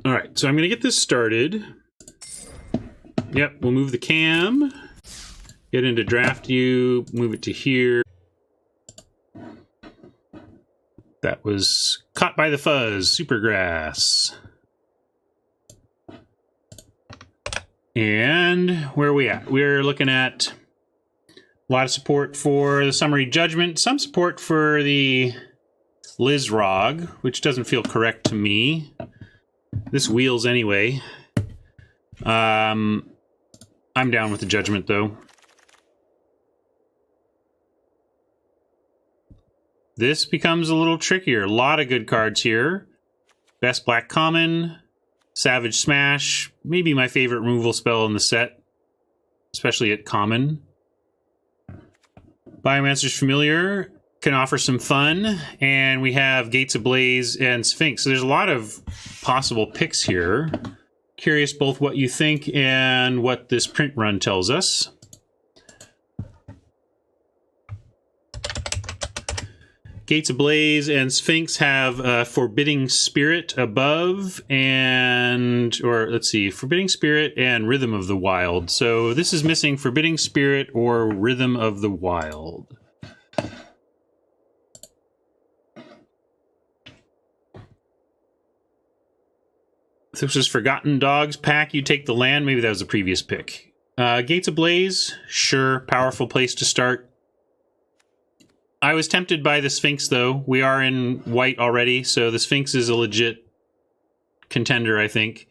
All right, so I'm going to get this started. Yep, we'll move the cam. Get into draft view, move it to here. That was Caught by the Fuzz, Supergrass. And where are we at? We're looking at a lot of support for the Summary Judgment, some support for the Lizrog, which doesn't feel correct to me. This wheels anyway. I'm down with the Judgment, though. This becomes a little trickier. A lot of good cards here. Best Black Common, Savage Smash, maybe my favorite removal spell in the set, especially at Common. Biomancer's Familiar can offer some fun, and we have Gates Ablaze and Sphinx. So there's a lot of possible picks here. Curious both what you think and what this print run tells us. Gates Ablaze and Sphinx have Forbidding Spirit above and, or let's see, Forbidding Spirit and Rhythm of the Wild. So this is missing Forbidding Spirit or Rhythm of the Wild. If this was Forgotten Dogs pack, you take the land. Maybe that was the previous pick. Gates Ablaze, sure, powerful place to start. I was tempted by the Sphinx, though. We are in white already, so the Sphinx is a legit contender, I think.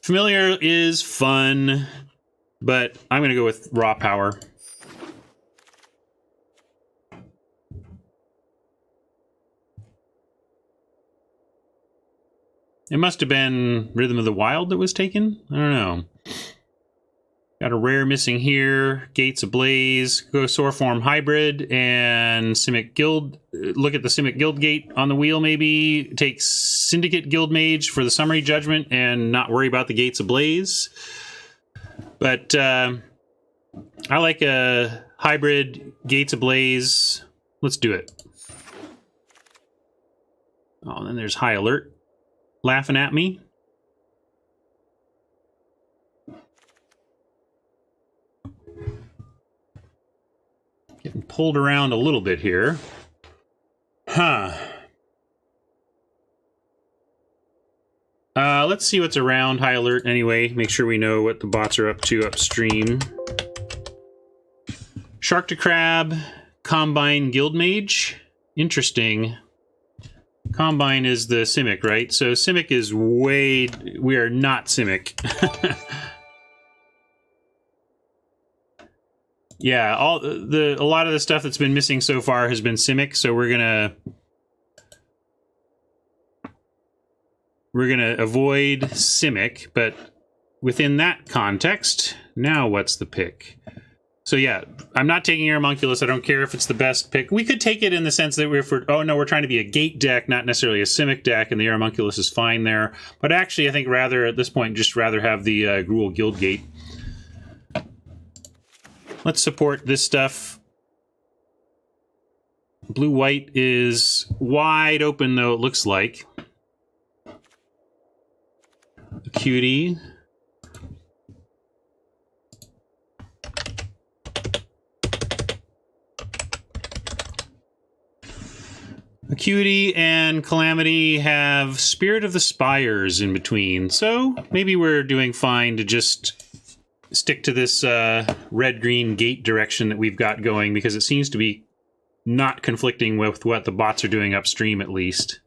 Familiar is fun, but I'm going to go with Raw Power. It must have been Rhythm of the Wild that was taken? I don't know. Got a rare missing here. Gates Ablaze, go Soarform Hybrid, and Simic Guild. Look at the Simic Guild Gate on the wheel, maybe. Take Syndicate Guild Mage for the Summary Judgment and not worry about the Gates Ablaze. But I like a hybrid Gates Ablaze. Let's do it. Oh, and then there's High Alert laughing at me. Getting pulled around a little bit here. Huh. Let's see what's around High Alert anyway. Make sure we know what the bots are up to upstream. Shark to Crab, Combine Guild Mage. Interesting. Combine is the Simic, right? So Simic is way... We are not Simic. Yeah, a lot of the stuff that's been missing so far has been Simic, so we're gonna avoid Simic, but within that context, now what's the pick? So yeah, I'm not taking Aeromunculus. I don't care if it's the best pick. We could take it in the sense that we're trying to be a gate deck, not necessarily a Simic deck, and the Aeromunculus is fine there. But actually, I think rather at this point, just rather have the Gruul Guild Gate. Let's support this stuff. Blue-white is wide open, though, it looks like. Acuity. Acuity and Calamity have Spirit of the Spires in between, so maybe we're doing fine to just stick to this red-green gate direction that we've got going, because it seems to be not conflicting with what the bots are doing upstream, at least.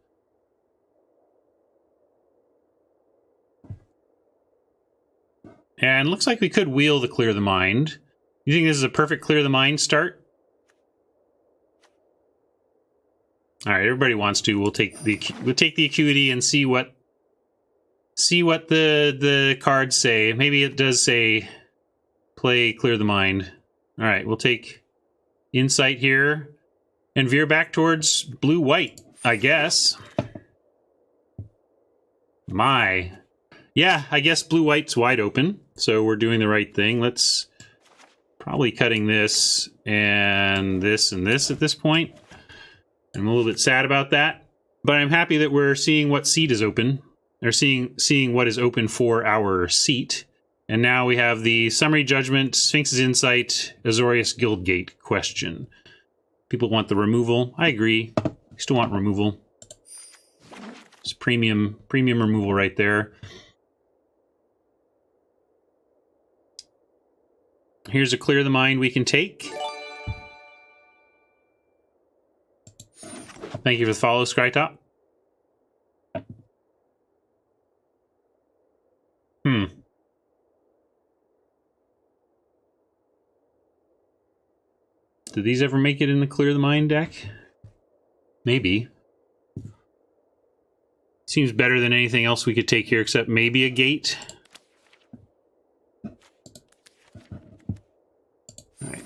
And looks like we could wheel the Clear the Mind. You think this is a perfect Clear the Mind start? All right, everybody wants to. We'll take the Acuity and see what the cards say. Maybe it does say play Clear the Mind. All right, we'll take Insight here and veer back towards blue-white, I guess. Yeah, I guess blue-white's wide open, so we're doing the right thing. Let's probably cutting this and this at this point. I'm a little bit sad about that. But I'm happy that we're seeing what seat is open, or seeing what is open for our seat. And now we have the Summary Judgment, Sphinx's Insight, Azorius Guildgate question. People want the removal. I agree. We still want removal. It's premium removal right there. Here's a Clear the Mind we can take. Thank you for the follow, Scrytop. Did these ever make it in the Clear the Mind deck? Maybe. Seems better than anything else we could take here, except maybe a gate. All right.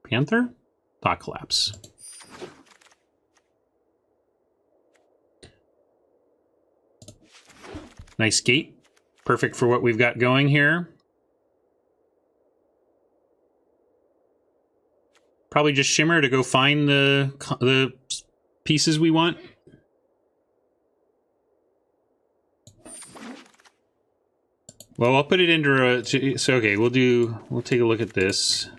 Panther? Thought Collapse. Nice gate. Perfect for what we've got going here. Probably just Shimmer to go find the pieces we want. Well, I'll put it into a... So, okay, we'll take a look at this.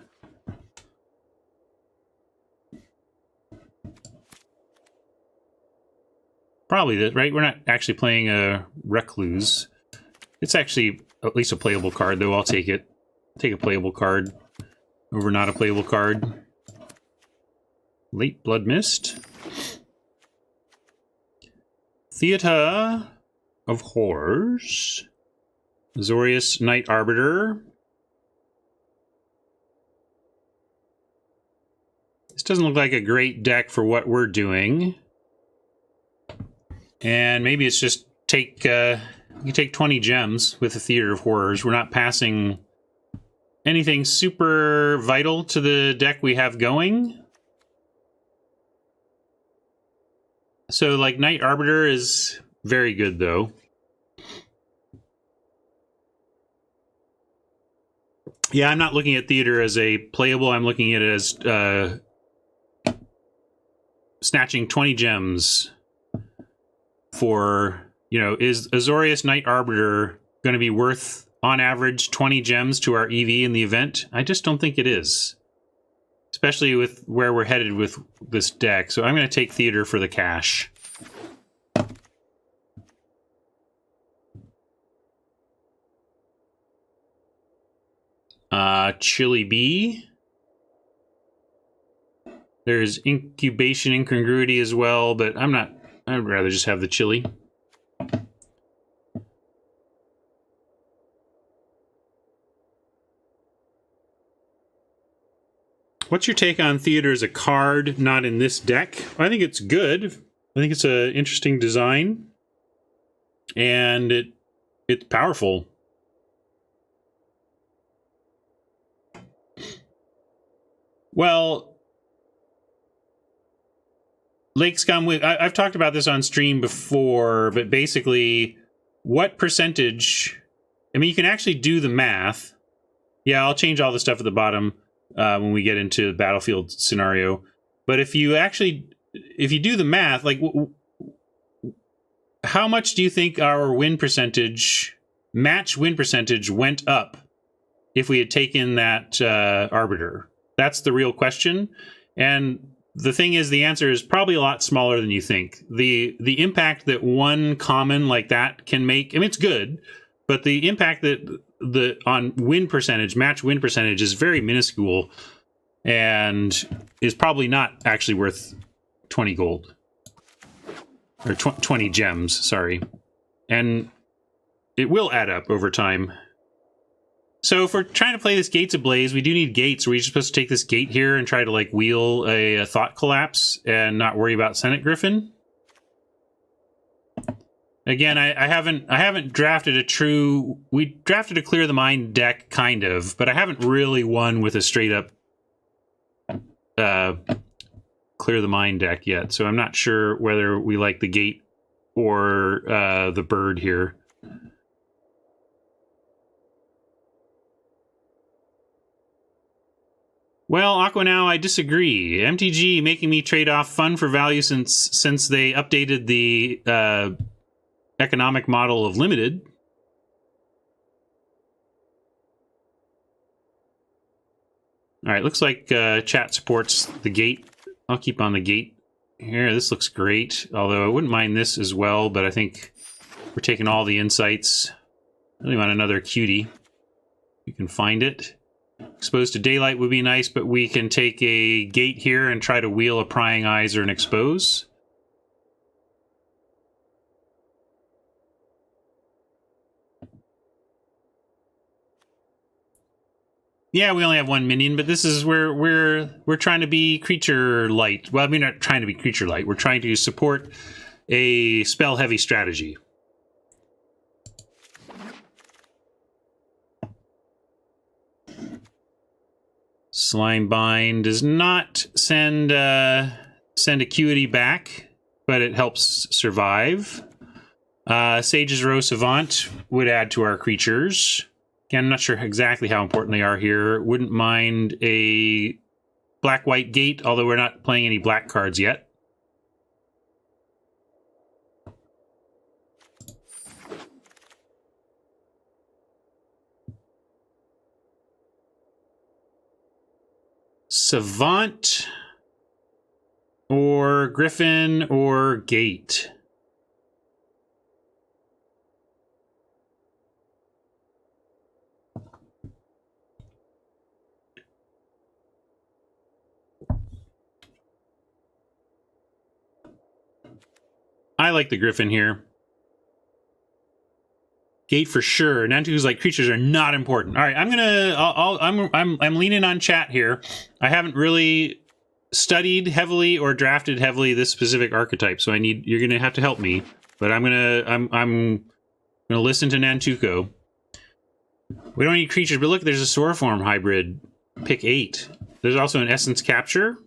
Probably that, right? We're not actually playing a Recluse. It's actually at least a playable card, though. I'll take it. Take a playable card over not a playable card. Late Blood Mist. Theater of Horrors. Azorius Night Arbiter. This doesn't look like a great deck for what we're doing. And maybe it's just take, you take 20 gems with the Theater of Horrors. We're not passing anything super vital to the deck we have going. So, like, Night Arbiter is very good, though. Yeah, I'm not looking at Theater as a playable. I'm looking at it as snatching 20 gems for, you know, is Azorius Night Arbiter going to be worth, on average, 20 gems to our EV in the event? I just don't think it is. Especially with where we're headed with this deck. So I'm going to take Theater for the cash. Chili Bee. There's Incubation Incongruity as well, but I'd rather just have the chili. What's your take on Theater as a card, not in this deck? I think it's good. I think it's an interesting design. And it's powerful. Well, Lake Scum, I've talked about this on stream before, but basically, what percentage... I mean, you can actually do the math. Yeah, I'll change all the stuff at the bottom when we get into the battlefield scenario. But if you do the math, like, how much do you think our match win percentage went up if we had taken that Arbiter? That's the real question. And the thing is, the answer is probably a lot smaller than you think. The impact that one common like that can make, I mean, it's good, but the impact that on win percentage, match win percentage, is very minuscule and is probably not actually worth 20 gold. Or 20 gems, sorry. And it will add up over time. So if we're trying to play this Gates Ablaze, we do need gates. Are we just supposed to take this gate here and try to, like, wheel a Thought Collapse and not worry about Senate Griffin? Again, I haven't drafted a true... We drafted a Clear the Mind deck, kind of, but I haven't really won with a straight-up Clear the Mind deck yet. So I'm not sure whether we like the gate or the bird here. Well, Aqua now, I disagree. MTG making me trade off fun for value since they updated the economic model of limited. All right, looks like chat supports the gate. I'll keep on the gate here. This looks great, although I wouldn't mind this as well, but I think we're taking all the insights. I really want another cutie. You can find it. Exposed to daylight would be nice, but we can take a gate here and try to wheel a prying eyes or an expose. Yeah, we only have one minion, but this is where we're trying to be creature light. Well, I mean, not trying to be creature light. We're trying to support a spell heavy strategy. Slime Bind does not send Acuity back, but it helps survive. Sage's Row Savant would add to our creatures. Again, I'm not sure exactly how important they are here. Wouldn't mind a black-white gate, although we're not playing any black cards yet. Savant or Griffin or Gate. I like the Griffin here. Gate for sure. Nantu's like creatures are not important. All right, I'm leaning on chat here. I haven't really studied heavily or drafted heavily this specific archetype, so you're gonna have to help me. But I'm gonna listen to Nantuko. We don't need creatures, but look, there's a Soroform hybrid. Pick 8. There's also an Essence Capture.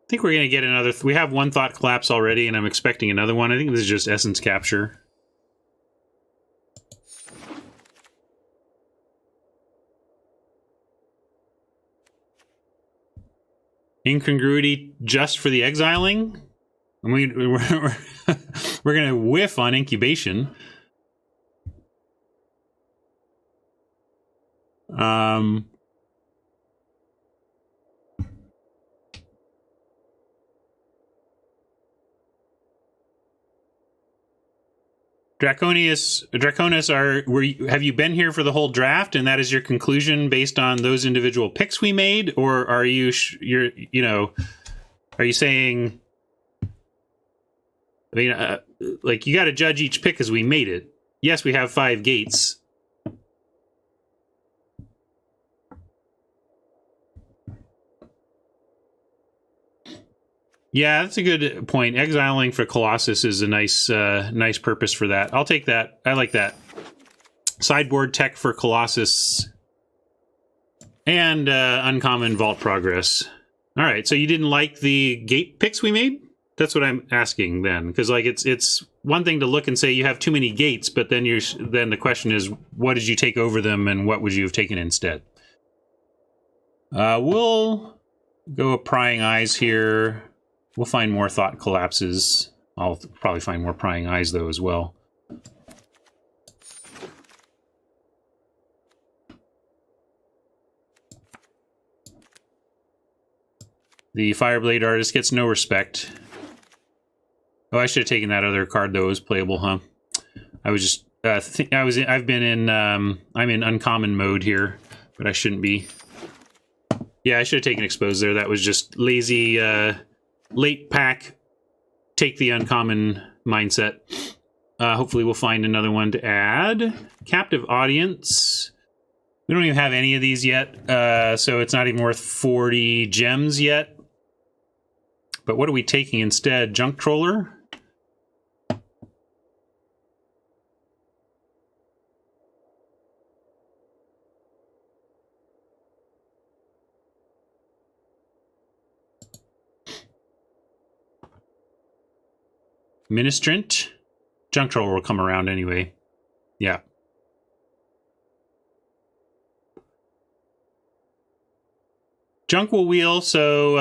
I think we're gonna get another. We have one Thought Collapse already, and I'm expecting another one. I think this is just Essence Capture. Incongruity just for the exiling? I mean, we're going to whiff on incubation. Draconis, have you been here for the whole draft, and that is your conclusion based on those individual picks we made, or are you are you saying? I mean, like you got to judge each pick as we made it. Yes, we have 5 gates. Yeah, that's a good point. Exiling for Colossus is a nice purpose for that. I'll take that. I like that. Sideboard tech for Colossus. And uncommon Vault Progress. All right, so you didn't like the gate picks we made? That's what I'm asking then. Because like it's one thing to look and say you have too many gates, but then the question is, what did you take over them and what would you have taken instead? We'll go with Prying Eyes here. We'll find more Thought Collapses. I'll probably find more Prying Eyes, though, as well. The Fireblade Artist gets no respect. Oh, I should have taken that other card, though. It was playable, huh? I was just... I'm in uncommon mode here, but I shouldn't be. Yeah, I should have taken Expose there. That was just lazy... late pack, take the uncommon mindset. Hopefully we'll find another one to add. Captive Audience. We don't even have any of these yet, so it's not even worth 40 gems yet. But what are we taking instead? Junk Troller? Ministrant. Junk Troll will come around anyway. Yeah. Junk will wheel, so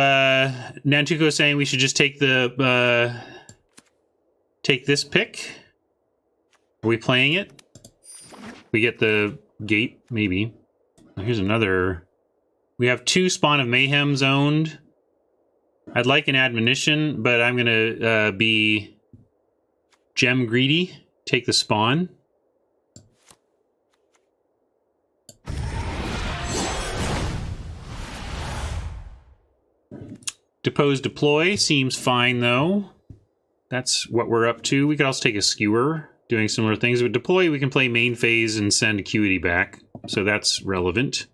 Nantuko is saying we should just take the take this pick. Are we playing it? We get the gate, maybe. Here's another. We have 2 Spawn of Mayhem zoned. I'd like an admonition, but I'm gonna be gem greedy. Take the spawn. Depose deploy seems fine though. That's what we're up to. We could also take a skewer, doing similar things. With deploy, we can play main phase and send acuity back, so that's relevant.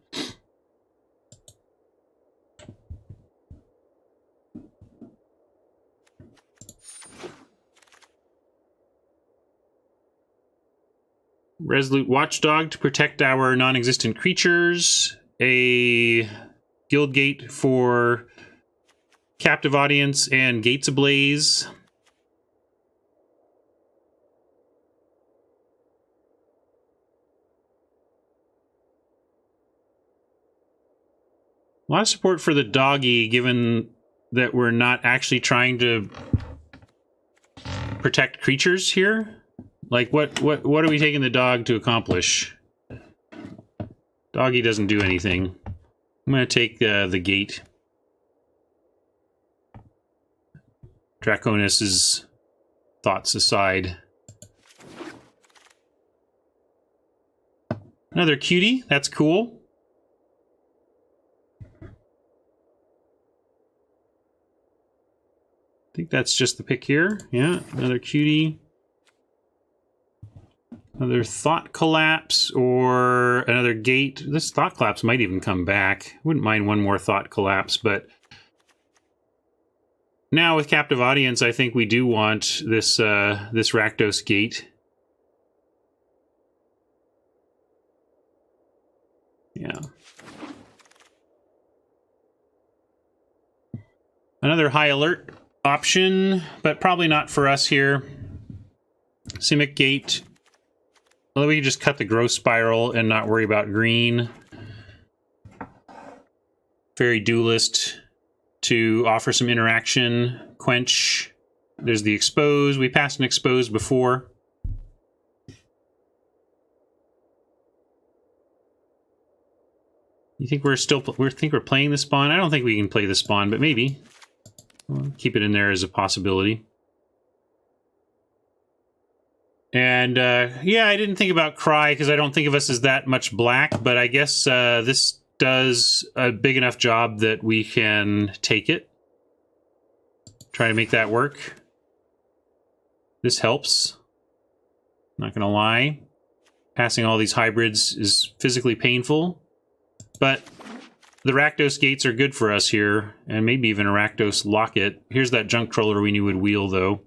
Resolute Watchdog to protect our non-existent creatures. A Guild Gate for Captive Audience and Gates Ablaze. A lot of support for the doggy, given that we're not actually trying to protect creatures here. Like, what are we taking the dog to accomplish? Doggy doesn't do anything. I'm going to take the gate. Draconis's thoughts aside. Another cutie. That's cool. I think that's just the pick here. Yeah, another cutie. Another Thought Collapse or another gate. This Thought Collapse might even come back. Wouldn't mind one more Thought Collapse, but now with Captive Audience, I think we do want this this Rakdos gate. Yeah. Another high alert option, but probably not for us here. Simic Gate. Well, we can just cut the growth spiral and not worry about green. Fairy Duelist to offer some interaction. Quench. There's the Expose. We passed an Expose before. You think we're still... we think we're playing the spawn? I don't think we can play the spawn, but maybe. We'll keep it in there as a possibility. And, yeah, I didn't think about Cry because I don't think of us as that much black, but I guess this does a big enough job that we can take it. Try to make that work. This helps. Not gonna lie. Passing all these hybrids is physically painful, but the Rakdos gates are good for us here, and maybe even a Rakdos locket. Here's that junk troller we knew would wheel, though.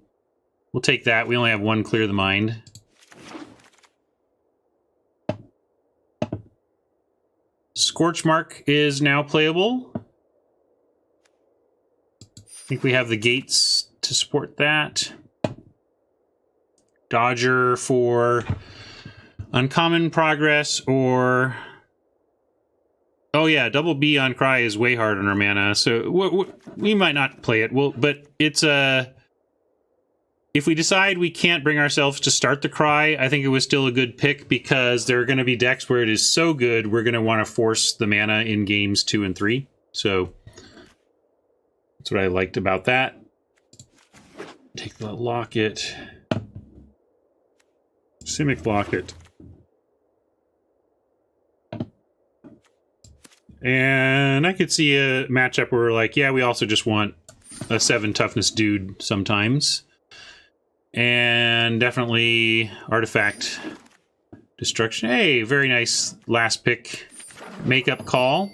We'll take that. We only have one Clear the Mind. Scorchmark is now playable. I think we have the gates to support that. Dodger for Uncommon Progress or... Oh yeah, double B on Cry is way hard on our mana, so we might not play it. Well, but it's a... If we decide we can't bring ourselves to start the Cry, I think it was still a good pick because there are going to be decks where it is so good, we're going to want to force the mana in games 2 and 3. So that's what I liked about that. Take the Locket. Simic Locket. And I could see a matchup where we're like, yeah, we also just want a 7 toughness dude sometimes. And definitely Artifact Destruction. Hey, very nice last pick makeup call.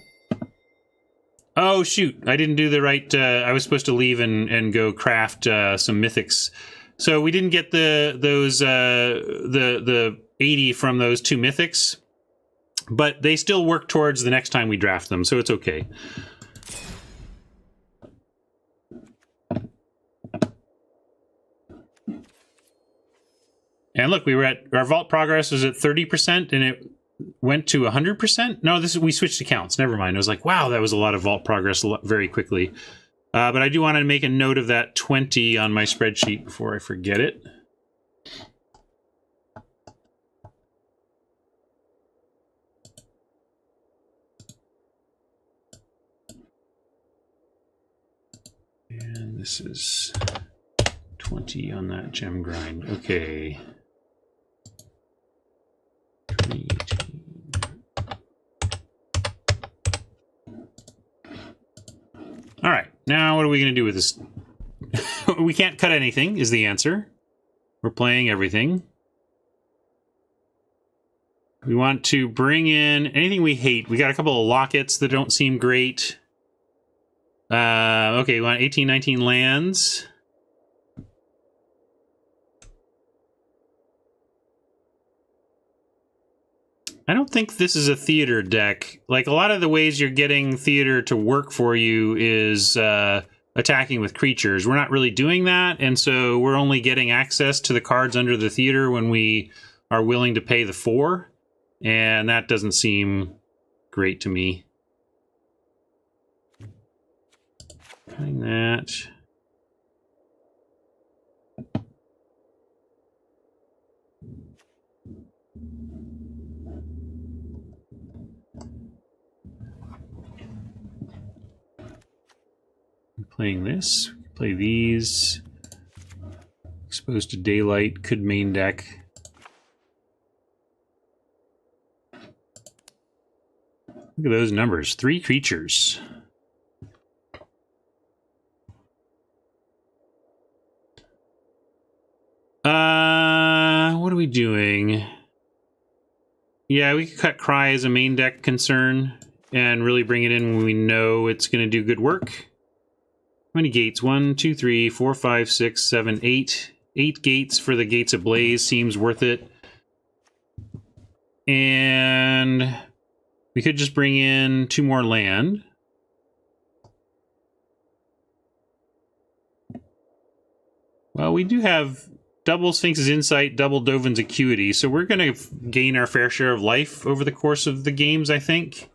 Oh, shoot. I didn't do the right... I was supposed to leave and go craft some mythics. So we didn't get the 80 from those 2 mythics. But they still work towards the next time we draft them, so it's okay. And look, we were at... Our vault progress was at 30%, and went to 100%. No, we switched accounts. Never mind. I was like, wow, that was a lot of vault progress very quickly. But I do want to make a note of that 20 on my spreadsheet before I forget it. And this is 20 on that gem grind. Okay. 18. All right. Now what are we going to do with this? We can't cut anything is the answer. We're playing everything. We want to bring in anything we hate. We got a couple of lockets that don't seem great. Okay, we want 18, 19 lands. I don't think this is a theater deck. Like, a lot of the ways you're getting theater to work for you is attacking with creatures. We're not really doing that, and so we're only getting access to the cards under the theater when we are willing to pay the 4, and that doesn't seem great to me. Cutting that. Playing this, play these. Exposed to daylight, could main deck. Look at those numbers, 3 creatures. What are we doing? Yeah, we could cut Cry as a main deck concern and really bring it in when we know it's going to do good work. How many gates? 1, 2, 3, 4, 5, 6, 7, 8. 8 gates for the Gates of Blaze seems worth it. And we could just bring in 2 more land. Well, we do have double Sphinx's Insight, double Dovin's Acuity, so we're going to gain our fair share of life over the course of the games, I think.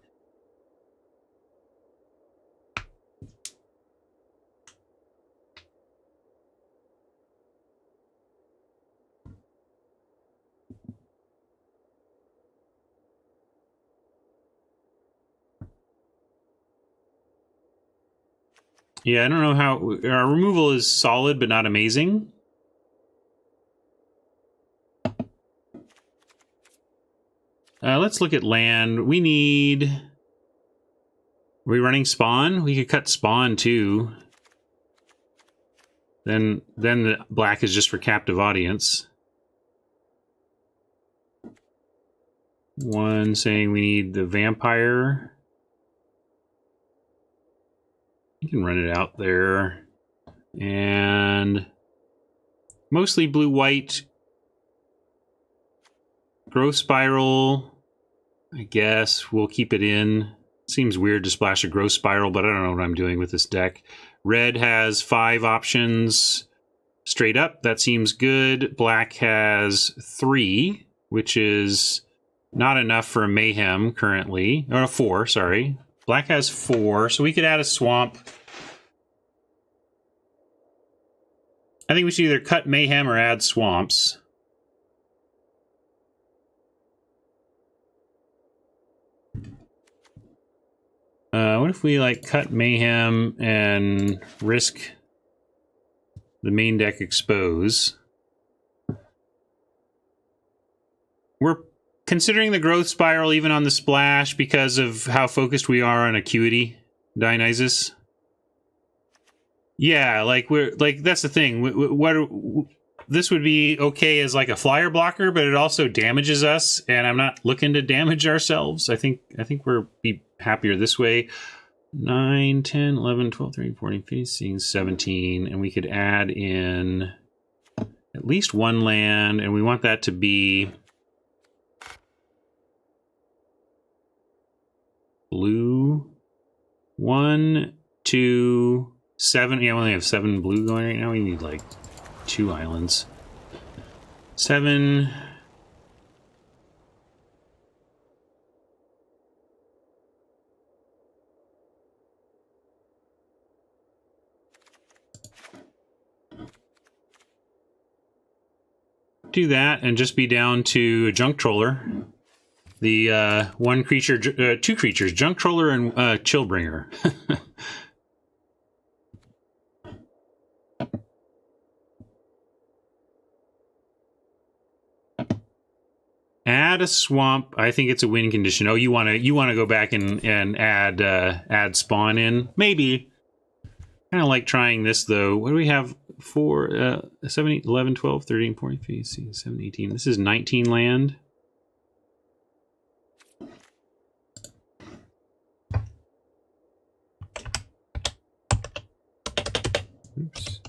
Yeah, I don't know how... Our removal is solid, but not amazing. Let's look at land. We need... Are we running Spawn? We could cut Spawn, too. Then the black is just for captive audience. 1 saying we need the Vampire... You can run it out there. And mostly blue-white. Growth Spiral, I guess. We'll keep it in. Seems weird to splash a Growth Spiral, but I don't know what I'm doing with this deck. Red has 5 options straight up. That seems good. Black has 3, which is not enough for a Mayhem currently. Or a 4, sorry. Black has 4, so we could add a Swamp. I think we should either cut Mayhem or add Swamps. What if we, like, cut Mayhem and risk the main deck expose? We're considering the Growth Spiral even on the splash because of how focused we are on Acuity, Dionysus. Yeah, like that's the thing. This would be okay as like a flyer blocker, but it also damages us, and I'm not looking to damage ourselves. I think we're be happier this way. 9, 10, 11, 12, 13, 14, 15, 17, and we could add in at least 1 land, and we want that to be blue. 1, 2, 7. Yeah, we only have 7 blue going right now. We need like 2 islands. 7. do that and just be down to a junk troller. The one creature, two creatures, junk troller and Chillbringer. Add a swamp. I think it's a win condition. Oh, you want to go back and add spawn in? Maybe. Kind of like trying this though. What do we have for 7, 11, 12, 13, 14, 15, 17, 18? This is 19 land. Oops.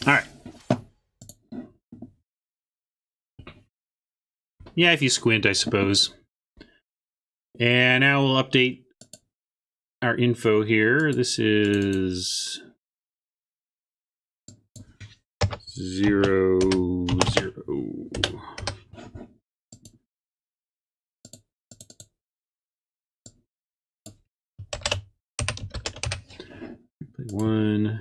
All right. Yeah, if you squint, I suppose. And now we'll update our info here. This is 0, 0. Play 1.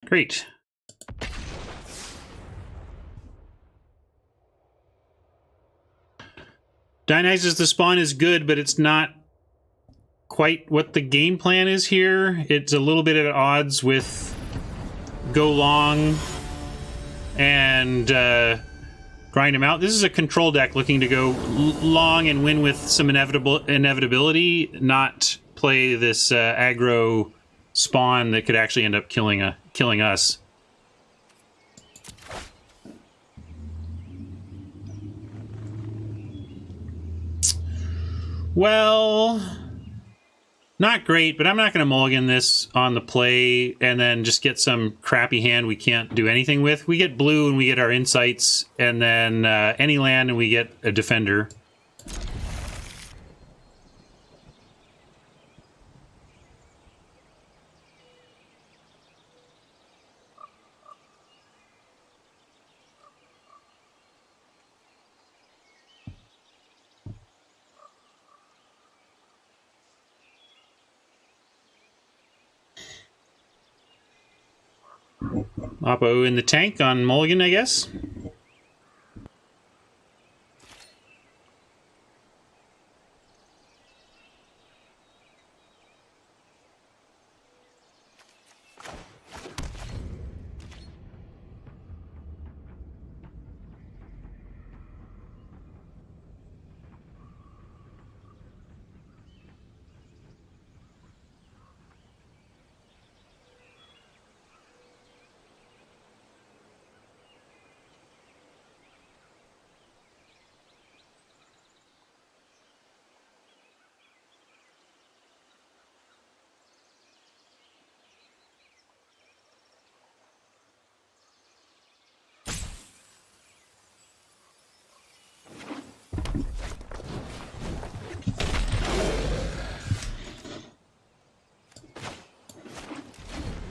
Great. Dionysus the spawn is good, but it's not quite what the game plan is here. It's a little bit at odds with go long and grind him out. This is a control deck looking to go long and win with some inevitability, not play this aggro spawn that could actually end up killing us. Well, not great, but I'm not going to mulligan this on the play and then just get some crappy hand we can't do anything with. We get blue and we get our insights, and then any land and we get a defender. Oppo in the tank on mulligan, I guess.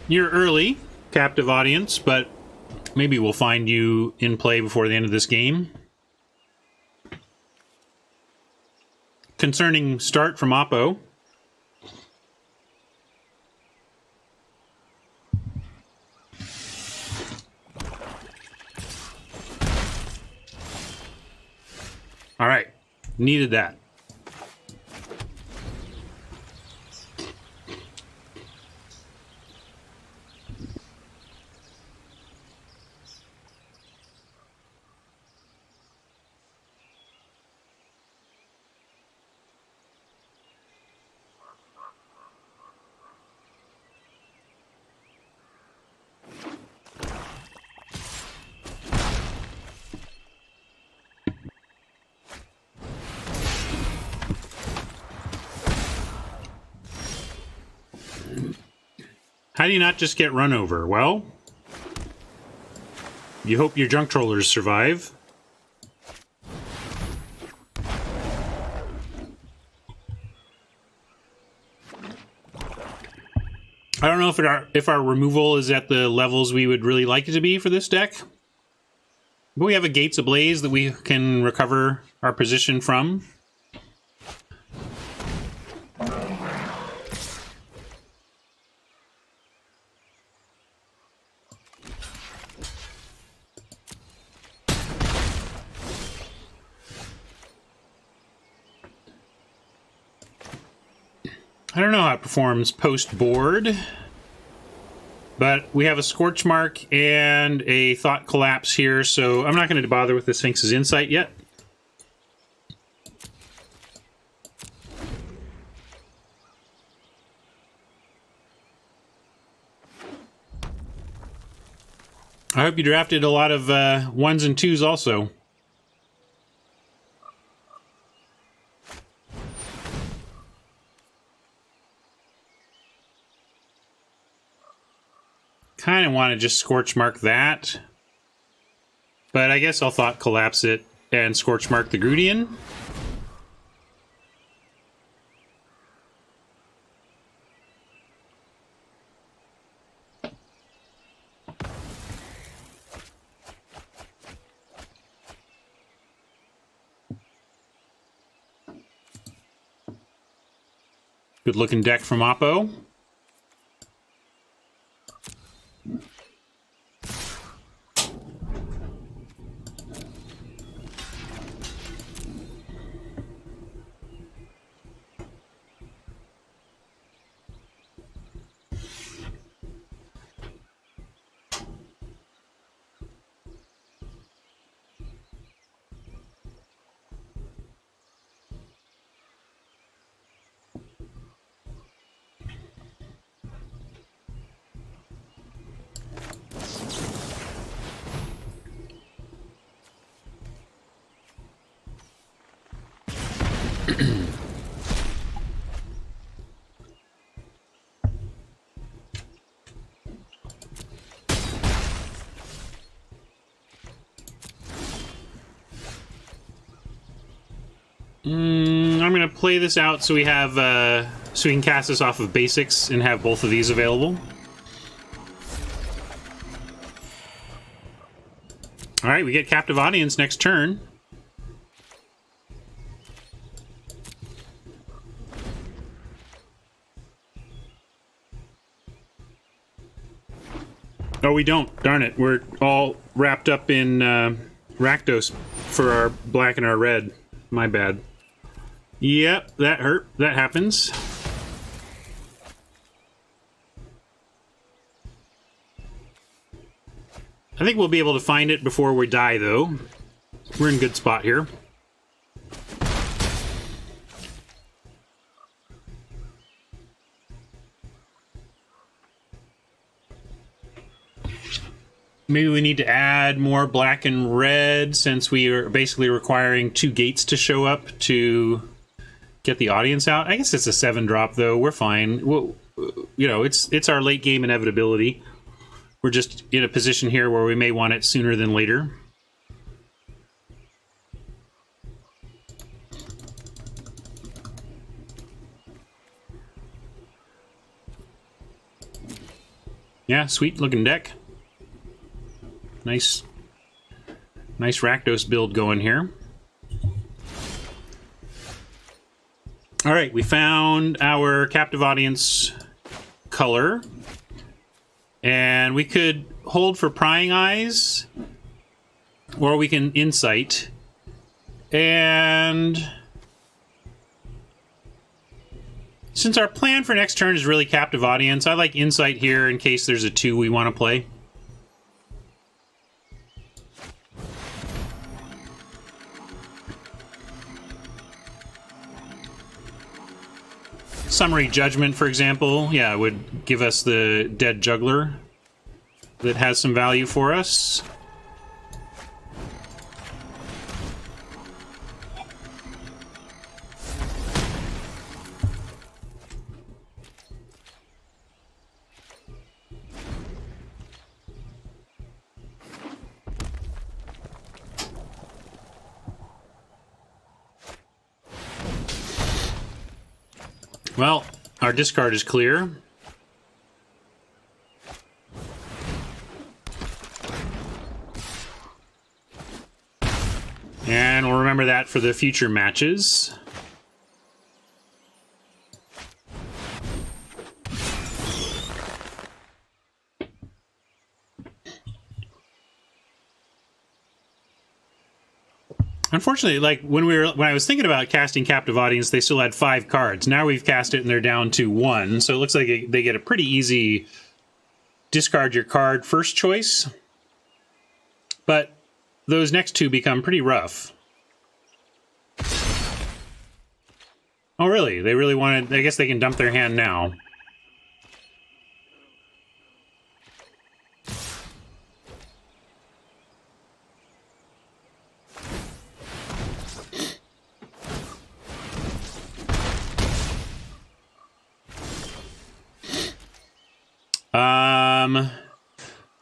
You're early, captive audience, but maybe we'll find you in play before the end of this game. Concerning start from Oppo. All right, needed that. How do you not just get run over? Well, you hope your junk trollers survive. I don't know if our removal is at the levels we would really like it to be for this deck. But we have a Gates Ablaze that we can recover our position from. I don't know how it performs post-board, but we have a Scorch Mark and a Thought Collapse here, so I'm not going to bother with the Sphinx's Insight yet. I hope you drafted a lot of 1s and 2s also. Kind of want to just Scorch Mark that. But I guess I'll Thought Collapse it and Scorch Mark the Grudian. Good looking deck from Oppo. I'm going to play this out so we have so we can cast this off of basics and have both of these available. All right, we get Captive Audience next turn. Oh, we don't. Darn it. We're all wrapped up in Rakdos for our black and our red. My bad. Yep, that hurt. That happens. I think we'll be able to find it before we die, though. We're in a good spot here. Maybe we need to add more black and red since we are basically requiring 2 gates to show up to get the audience out. I guess it's a 7-drop, though. We're fine. Well, you know, it's our late game inevitability. We're just in a position here where we may want it sooner than later. Yeah, sweet looking deck. Nice Rakdos build going here. All right, we found our Captive Audience color. And we could hold for Prying Eyes, or we can Insight. And since our plan for next turn is really Captive Audience, I like Insight here in case there's a 2 we want to play. Summary Judgment, for example, yeah, would give us the Dead Juggler that has some value for us. Well, our discard is clear. And we'll remember that for the future matches. Unfortunately, like when I was thinking about casting Captive Audience, they still had 5 cards. Now we've cast it and they're down to 1. So it looks like they get a pretty easy discard your card first choice. But those next 2 become pretty rough. Oh, really? They really wanted... I guess they can dump their hand now.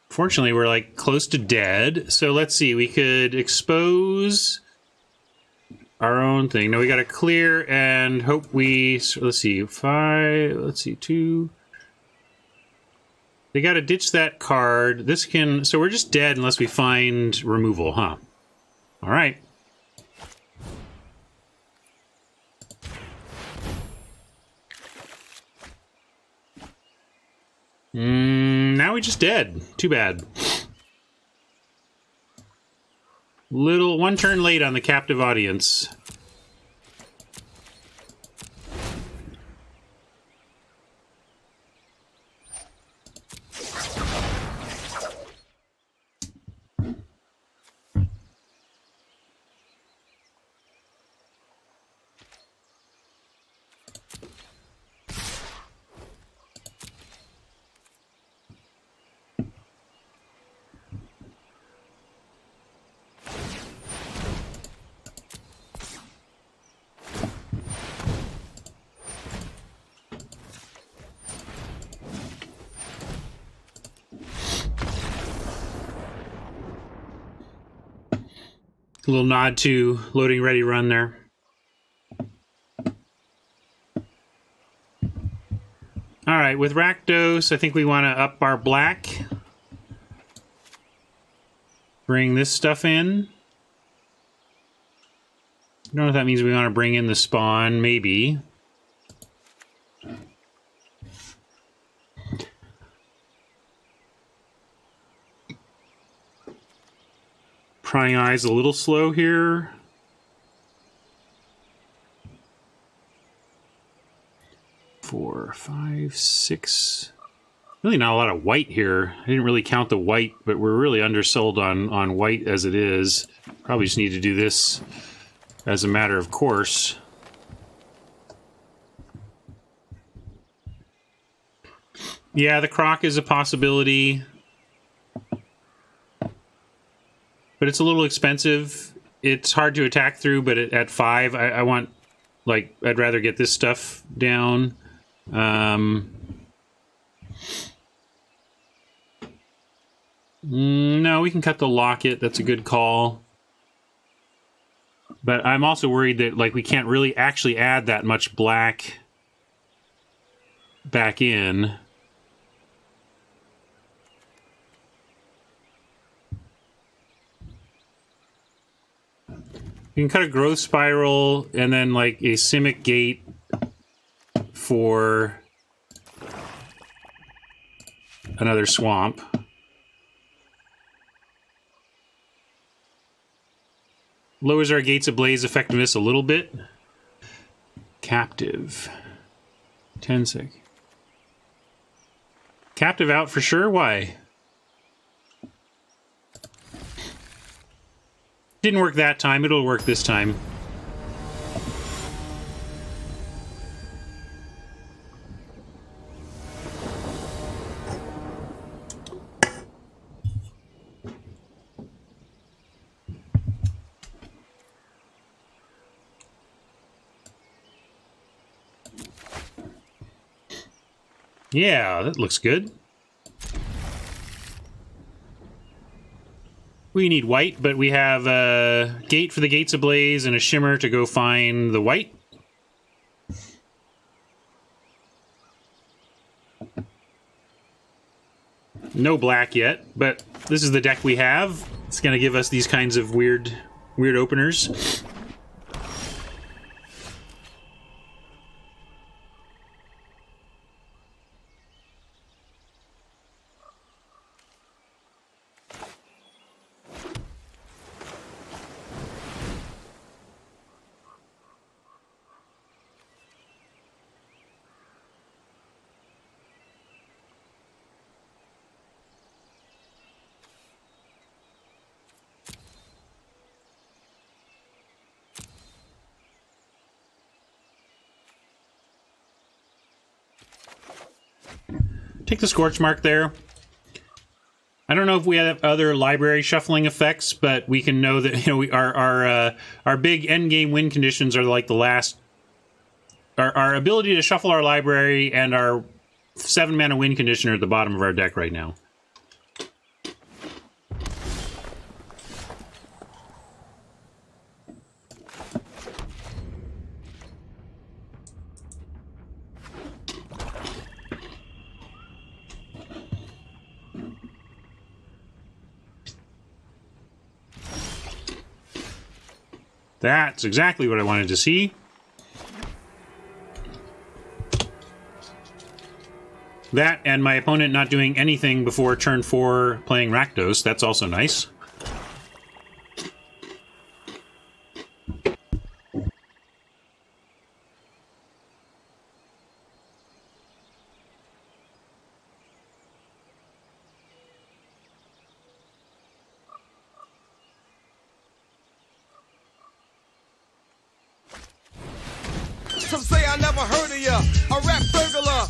Fortunately, we're like close to dead. So let's see. We could expose our own thing. No, we got to clear and hope we... Let's see. 5... Let's see. 2... They got to ditch that card. This can... So we're just dead unless we find removal, huh? All right. Now we just dead. Too bad. One turn late on the Captive Audience. A little nod to loading ready run there. All right, with Rakdos, I think we want to up our black. Bring this stuff in. I don't know if that means we want to bring in the spawn, maybe. Prying Eyes a little slow here. Four, 5, 6. Really not a lot of white here. I didn't really count the white, but we're really undersold on white as it is. Probably just need to do this as a matter of course. Yeah, the Croc is a possibility. But it's a little expensive. It's hard to attack through, but at 5, I want, like, I'd rather get this stuff down. No, we can cut the locket. That's a good call. But I'm also worried that, like, we can't really actually add that much black back in. You can cut a growth spiral and then like a Simic Gate for another swamp. Lowers our Gates Ablaze effectiveness a little bit. Captive. 10 sec. Captive out for sure? Why? Didn't work that time. It'll work this time. Yeah, that looks good. We need white, but we have a gate for the Gates Ablaze and a shimmer to go find the white. No black yet, but this is the deck we have. It's going to give us these kinds of weird weird openers. Take the Scorch Mark there. I don't know if we have other library shuffling effects, but we can know that, you know, our big end game win conditions are like the last. Our ability to shuffle our library and our 7 mana win condition are at the bottom of our deck right now. That's exactly what I wanted to see. That and my opponent not doing anything before turn 4 playing Rakdos. That's also nice. Some say I never heard of ya, a rap burglar.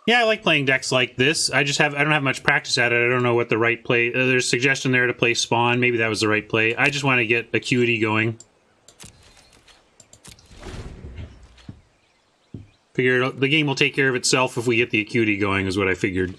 Yeah, I like playing decks like this. I don't have much practice at it. I don't know what the right play. There's a suggestion there to play Spawn. Maybe that was the right play. I just want to get Acuity going. Figure the game will take care of itself if we get the Acuity going, is what I figured.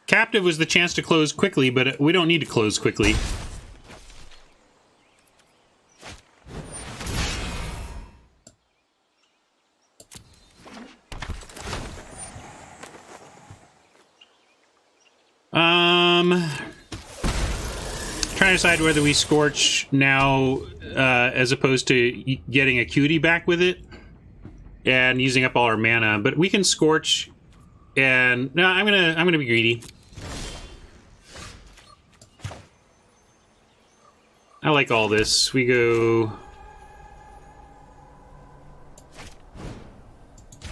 Captive was the chance to close quickly, but we don't need to close quickly. Trying to decide whether we Scorch now as opposed to getting Acuity back with it and using up all our mana, but we can Scorch. And no, I'm gonna be greedy. I like all this. We go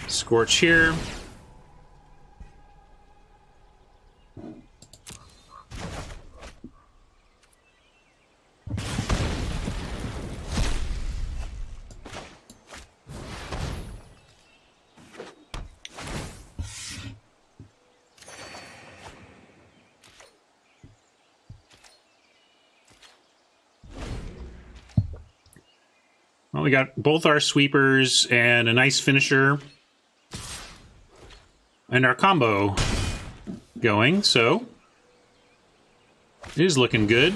Scorch here. Well, we got both our sweepers and a nice finisher and our combo going, so it is looking good.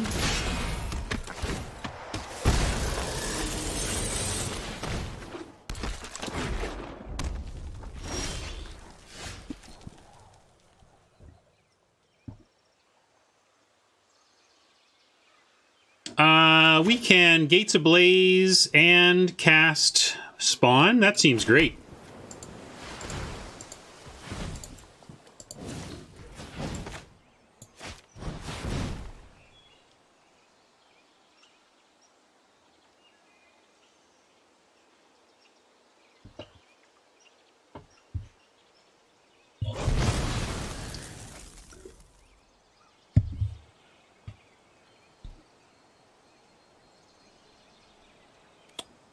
We can Gates Ablaze and cast Spawn. That seems great.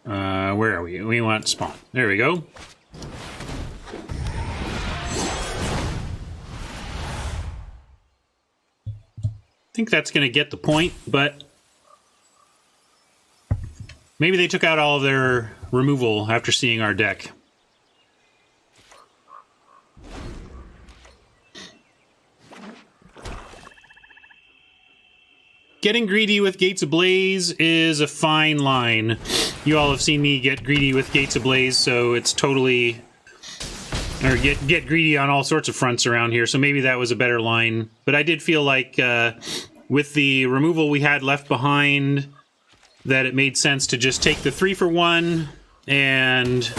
Where are we? We want spawn. There we go. I think that's going to get the point, but maybe they took out all of their removal after seeing our deck. Getting greedy with Gates Ablaze is a fine line. You all have seen me get greedy with Gates Ablaze, so it's totally... Or get greedy on all sorts of fronts around here, so maybe that was a better line. But I did feel like with the removal we had left behind, that it made sense to just take the 3-for-1 and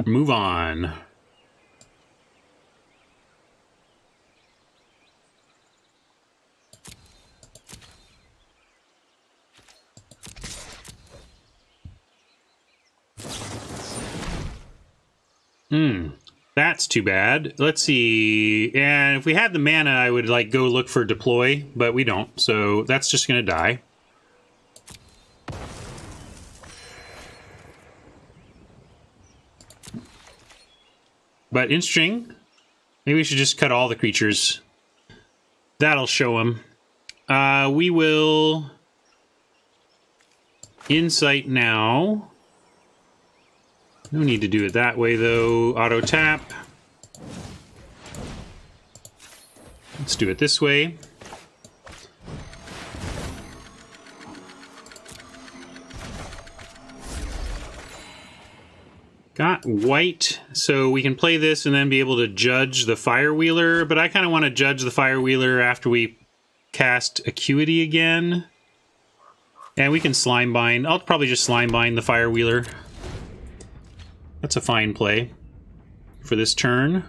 move on. That's too bad. Let's see. And if we had the mana, I would like go look for deploy, but we don't. So that's just going to die. But in string, maybe we should just cut all the creatures. That'll show them. We will insight now. No need to do it that way, though. Auto tap. Let's do it this way. Got white, so we can play this and then be able to judge the Firewheeler, but I kind of want to judge the Firewheeler after we cast Acuity again. And we can Slime Bind. I'll probably just Slime Bind the Firewheeler. That's a fine play for this turn.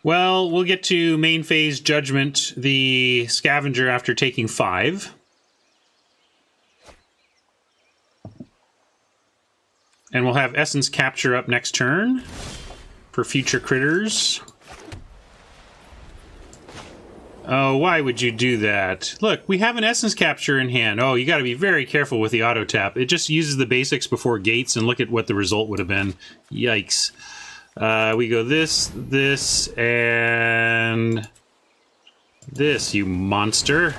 Well, we'll get to main phase Judgment the Scavenger after taking 5. And we'll have Essence Capture up next turn for future critters. Oh, why would you do that? Look, we have an Essence Capture in hand. Oh, you got to be very careful with the auto tap. It just uses the basics before gates, and look at what the result would have been. Yikes. We go this, and this, you monster.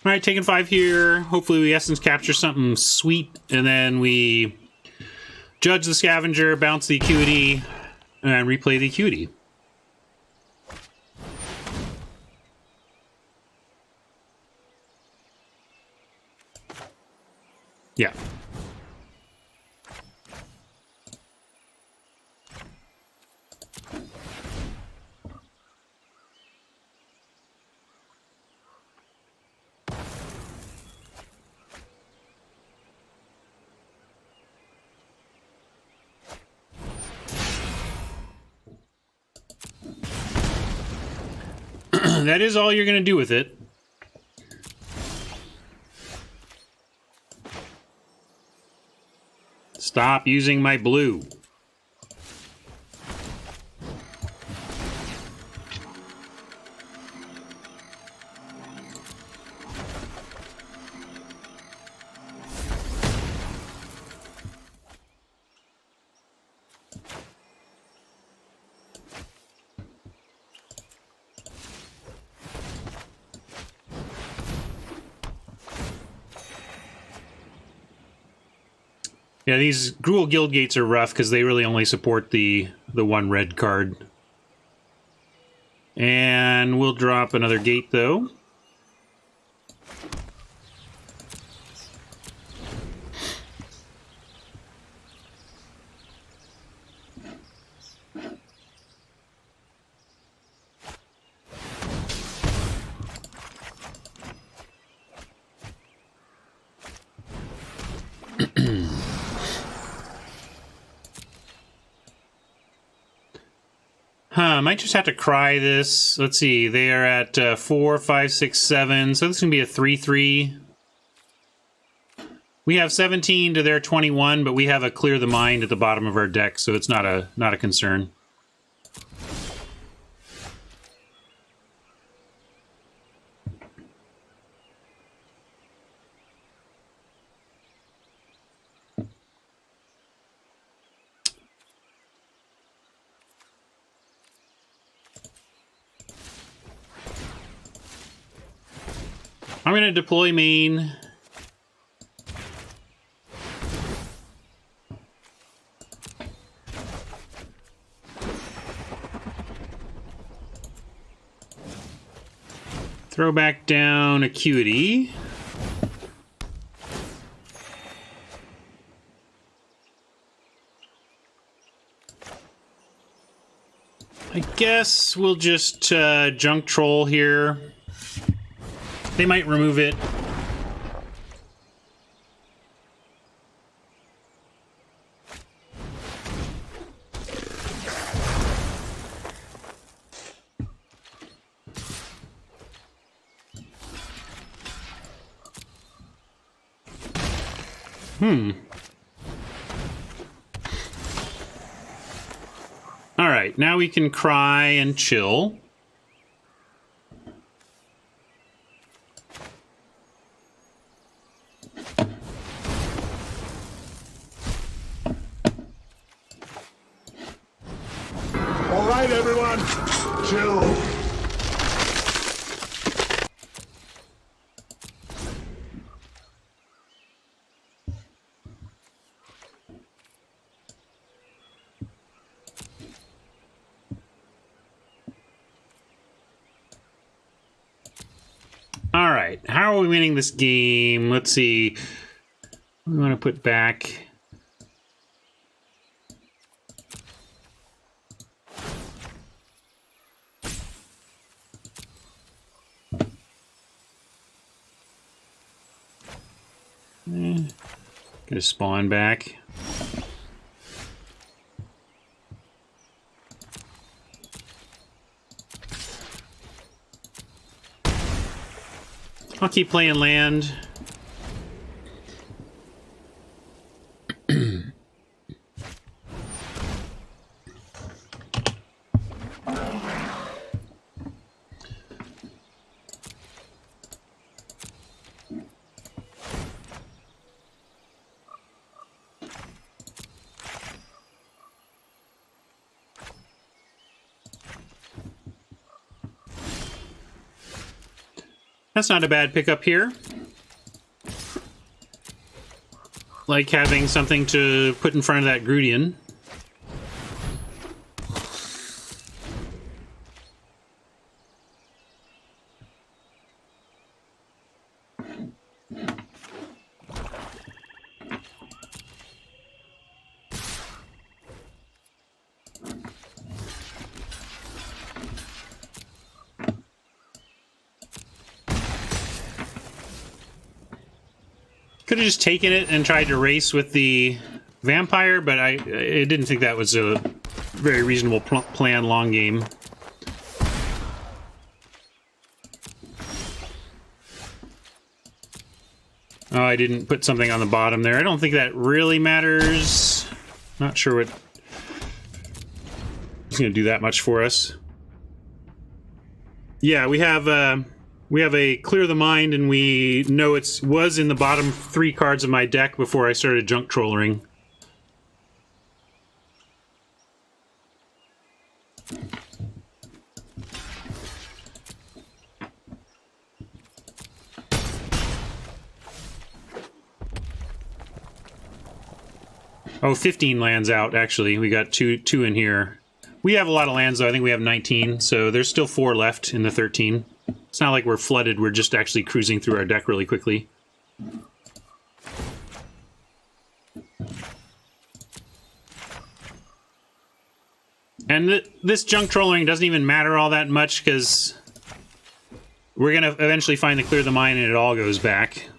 All right, taking 5 here. Hopefully we Essence Capture something sweet, and then we judge the Scavenger, bounce the Acuity, and replay the Acuity. Yeah. That is all you're going to do with it. Stop using my blue. Yeah, these Gruul Guild Gates are rough because they really only support the one red card. And we'll drop another gate, though. Might just have to cry this. Let's see, they are at 4, 5, 6, 7. So this is going to be a 3-3. We have 17 to their 21, but we have a Clear the Mind at the bottom of our deck, so it's not a concern. I'm going to deploy main. Throw back down Acuity. I guess we'll just junk troll here. They might remove it. All right, now we can cry and chill. All right, everyone, chill. All right, how are we winning this game? Let's see. We want to put back. Get a spawn back. I'll keep playing land. That's not a bad pickup here. Like having something to put in front of that Grudian. Could have just taken it and tried to race with the vampire, but I didn't think that was a very reasonable plan long game. Oh, I didn't put something on the bottom there. I don't think that really matters. Not sure what it's going to do that much for us. Yeah, we have a Clear the Mind, and we know it was in the bottom 3 cards of my deck before I started junk trolling. Oh, 15 lands out, actually. We got two in here. We have a lot of lands, though. I think we have 19, so there's still 4 left in the 13. It's not like we're flooded. We're just actually cruising through our deck really quickly. And this junk trolling doesn't even matter all that much, because we're going to eventually find the Clear the Mind and it all goes back.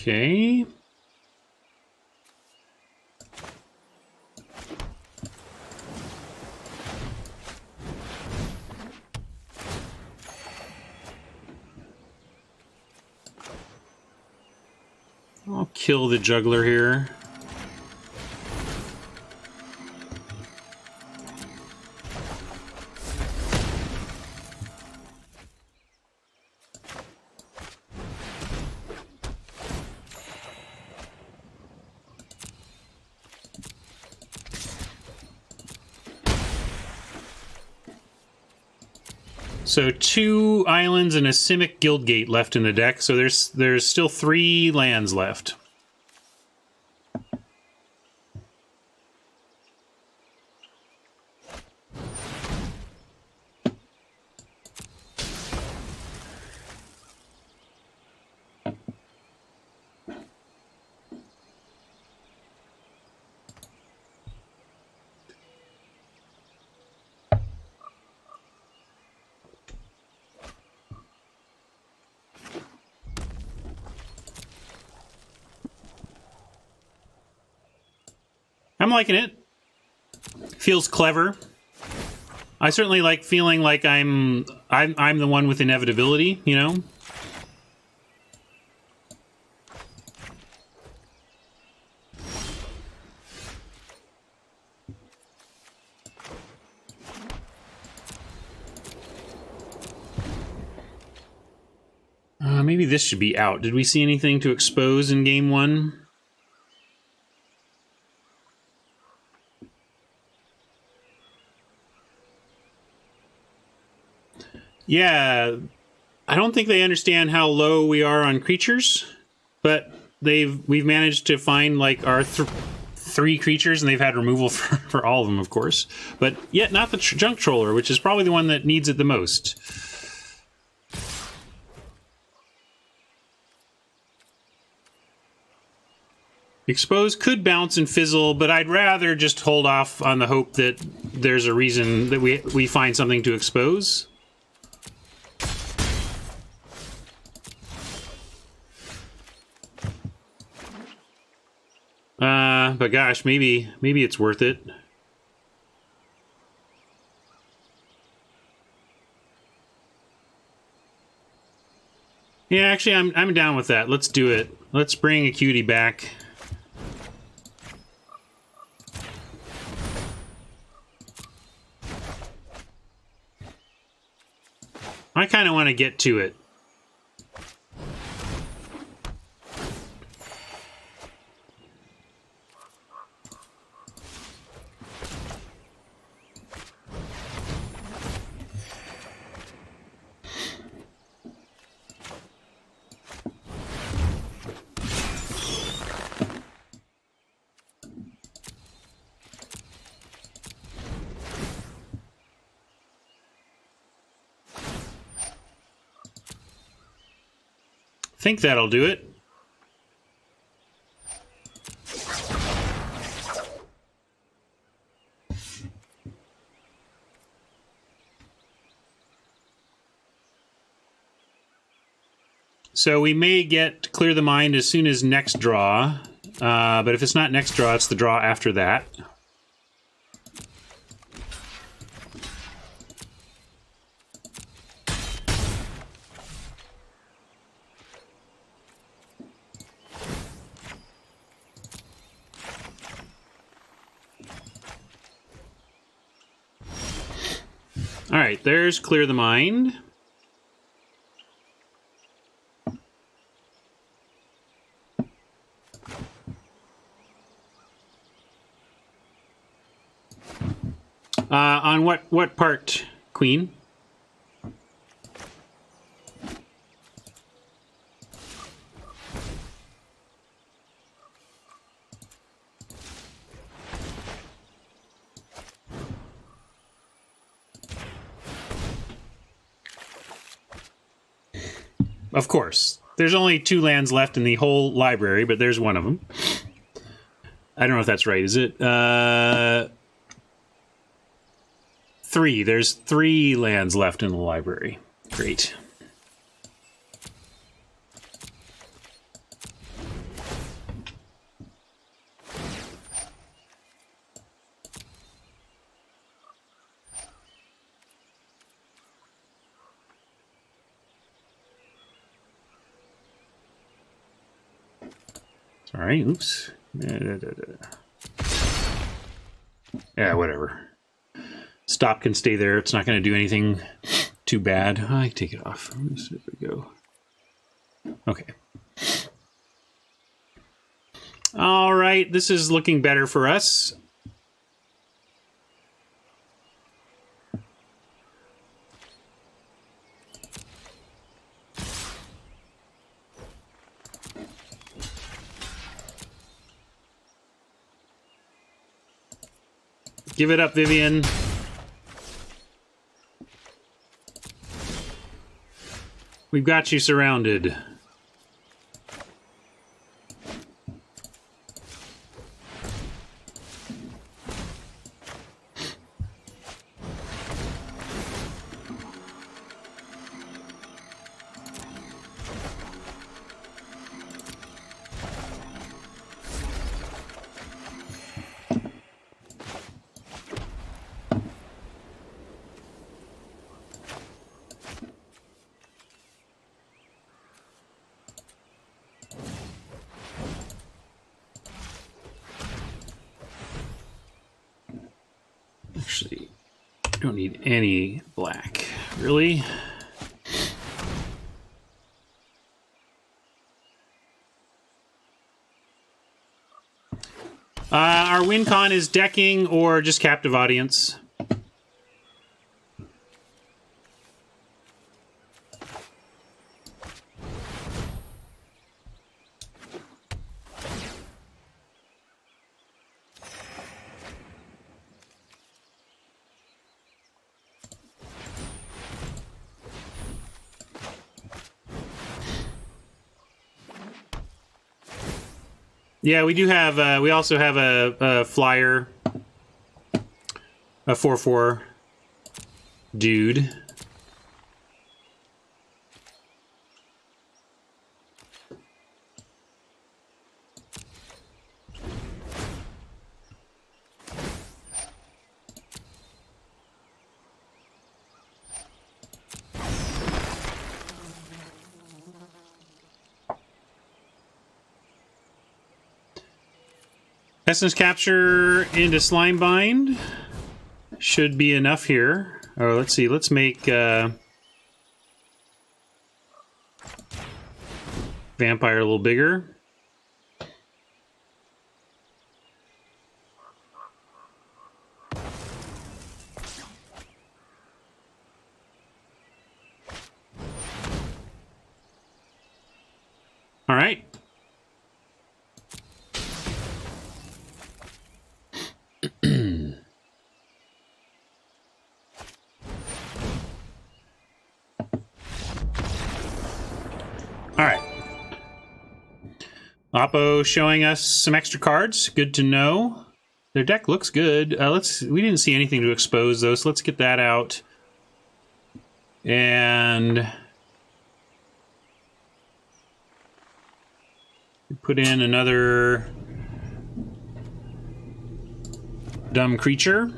Okay. I'll kill the juggler here. So 2 islands and a Simic Guildgate left in the deck, so there's still 3 lands left. I'm liking it. Feels clever. I certainly like feeling like I'm the one with inevitability, you know? Maybe this should be out. Did we see anything to expose in game 1? Yeah, I don't think they understand how low we are on creatures, but we've managed to find like our 3 creatures, and they've had removal for all of them, of course, but yet not the junk troller, which is probably the one that needs it the most. Expose could bounce and fizzle, but I'd rather just hold off on the hope that there's a reason that we find something to expose. But gosh, maybe it's worth it. Yeah, actually, I'm down with that. Let's do it. Let's bring a cutie back. I kind of want to get to it. Think that'll do it. So we may get Clear the Mind as soon as next draw, but if it's not next draw, it's the draw after that. All right, there's Clear the Mind. On what part, Queen? Of course. There's only 2 lands left in the whole library, but there's one of them. I don't know if that's right, is it? 3. There's 3 lands left in the library. Great. Sorry, oops. Yeah, whatever. Stop can stay there. It's not going to do anything too bad. I take it off. There we go. Okay. All right, this is looking better for us. Give it up, Vivian. We've got you surrounded. Actually, I don't need any black. Really? Our win con is decking or just captive audience. Yeah, we do have. We also have a flyer, a 4/4 dude. Essence capture into slime bind should be enough here. Oh, let's see. Let's make vampire a little bigger. All right. Oppo showing us some extra cards. Good to know. Their deck looks good. We didn't see anything to expose though, so let's get that out. And put in another dumb creature.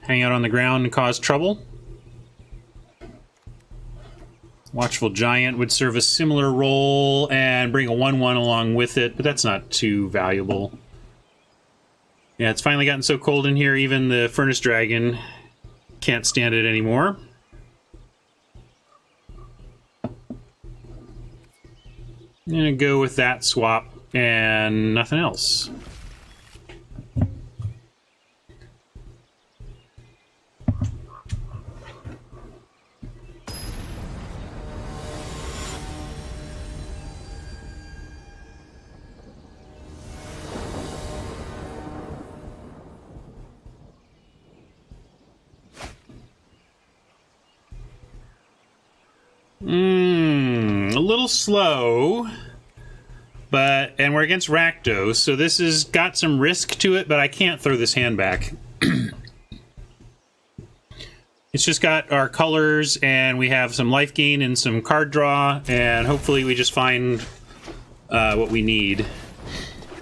Hang out on the ground and cause trouble. Watchful Giant would serve a similar role and bring a 1/1 along with it, but that's not too valuable. Yeah, it's finally gotten so cold in here, even the Furnace Dragon can't stand it anymore. I'm gonna go with that swap and nothing else. little slow, and we're against Rakdos, so this has got some risk to it, but I can't throw this hand back. It's just got our colors, and we have some life gain and some card draw, and hopefully we just find what we need.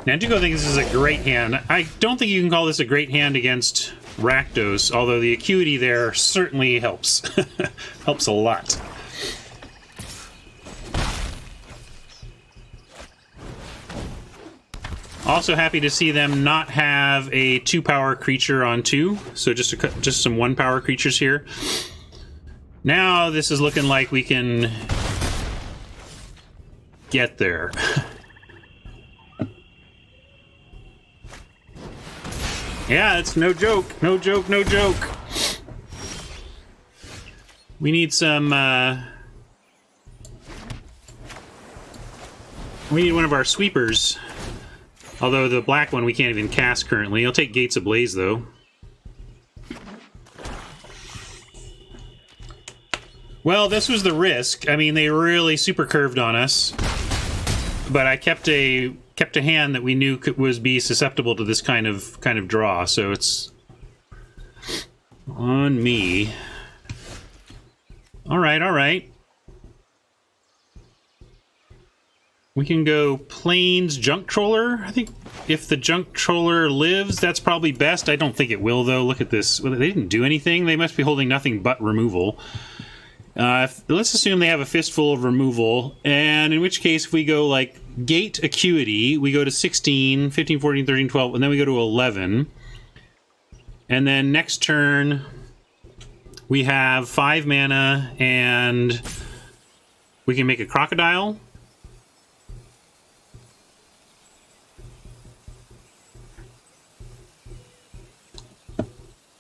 Nantuko thinks this is a great hand. I don't think you can call this a great hand against Rakdos, although the acuity there certainly helps. Helps a lot. Also happy to see them not have a 2-power creature on 2, so just some 1-power creatures here. Now this is looking like we can get there. Yeah, it's no joke. No joke, no joke. We need some, we need one of our sweepers. Although the black one we can't even cast currently. He'll take Gates Ablaze, though. Well, this was the risk. I mean, they really super curved on us. But I kept a hand that we knew was be susceptible to this kind of draw, so it's on me. All right, all right. We can go Plains Junk Troller. I think if the Junk Troller lives, that's probably best. I don't think it will, though. Look at this. Well, they didn't do anything. They must be holding nothing but removal. Let's assume they have a fistful of removal, and in which case if we go like Gate Acuity, we go to 16, 15, 14, 13, 12, and then we go to 11. And then next turn, we have 5 mana, and we can make a Crocodile.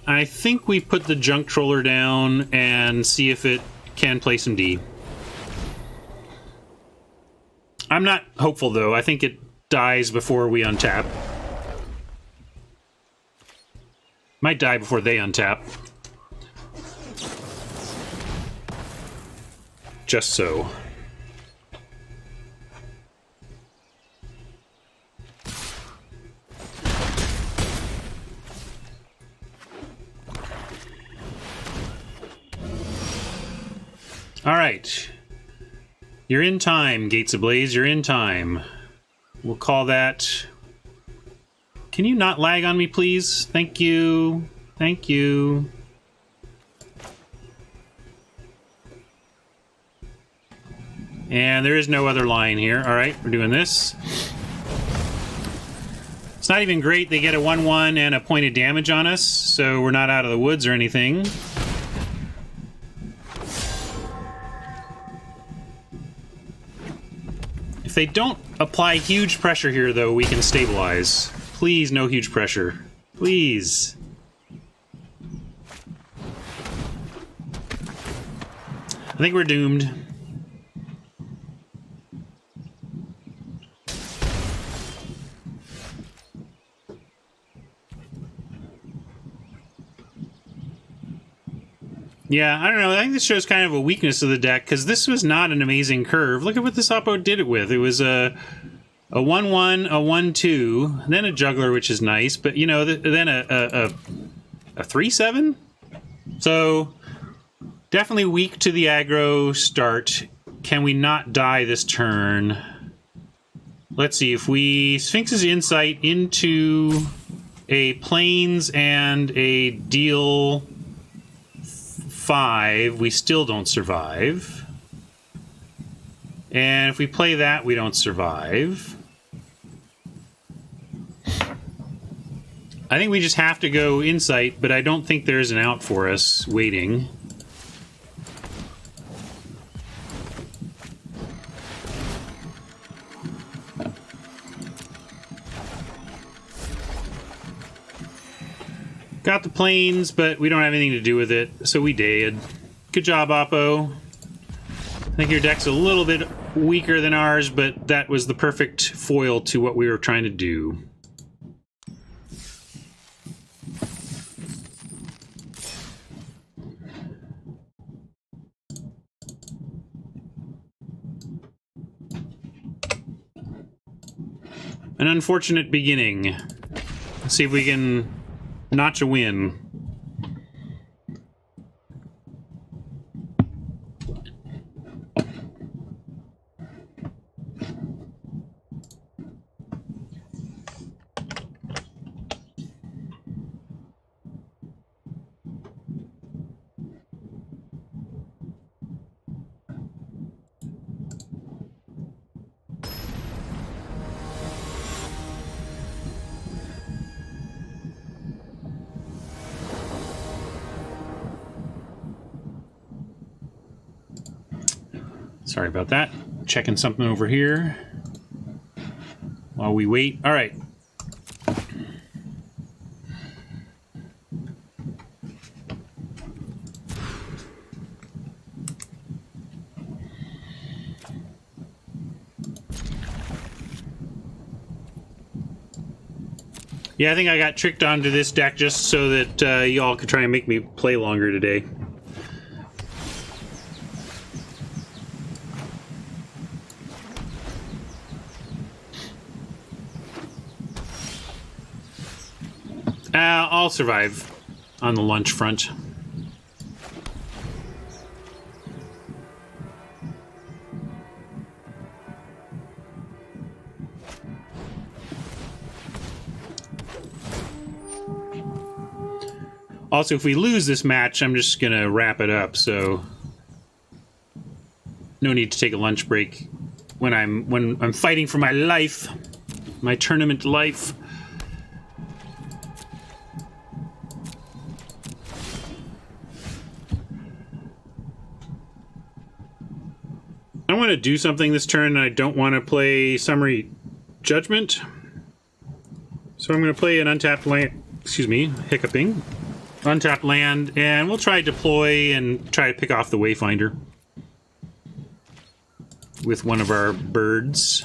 I think we put the Junk Troller down and see if it can play some D. I'm not hopeful, though. I think it dies before we untap. Might die before they untap. Just so. All right. You're in time, Gates Ablaze. You're in time. We'll call that... Can you not lag on me, please? Thank you. Thank you. And there is no other line here. All right, we're doing this. It's not even great. They get a 1/1 and a point of damage on us, so we're not out of the woods or anything. If they don't apply huge pressure here, though, we can stabilize. Please, no huge pressure. Please. I think we're doomed. Yeah, I don't know. I think this shows kind of a weakness of the deck, because this was not an amazing curve. Look at what this Oppo did it with. It was a 1/1, a 1/2, then a Juggler, which is nice, but, you know, then a 3/7? So, definitely weak to the aggro start. Can we not die this turn? Let's see. If we Sphinx's Insight into a Plains and a deal 5, we still don't survive. And if we play that, we don't survive. I think we just have to go Insight, but I don't think there's an out for us waiting. Got the Plains, but we don't have anything to do with it, so we did. Good job, Oppo. I think your deck's a little bit weaker than ours, but that was the perfect foil to what we were trying to do. An unfortunate beginning. Let's see if we can notch a win. Sorry about that. Checking something over here while we wait. All right. Yeah, I think I got tricked onto this deck just so that y'all could try and make me play longer today. I'll survive on the lunch front. Also, if we lose this match, I'm just gonna wrap it up, so no need to take a lunch break when I'm fighting for my life, my tournament life. I want to do something this turn, and I don't want to play Summary Judgment. So I'm going to play an untapped land, excuse me, hiccuping. Untapped land, and we'll try deploy and try to pick off the Wayfinder with one of our birds.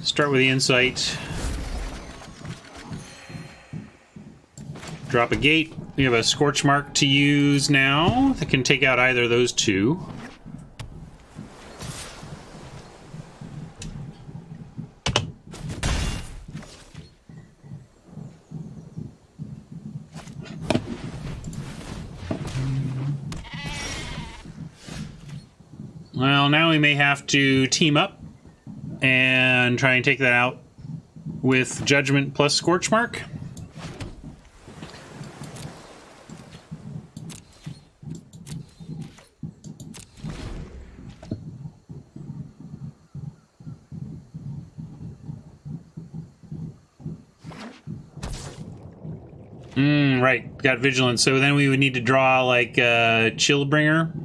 Start with the insight. Drop a gate. We have a Scorch Mark to use now that can take out either of those two. Well, now we may have to team up and try and take that out with Judgment plus Scorch Mark. Right, got Vigilance. So then we would need to draw like Chillbringer.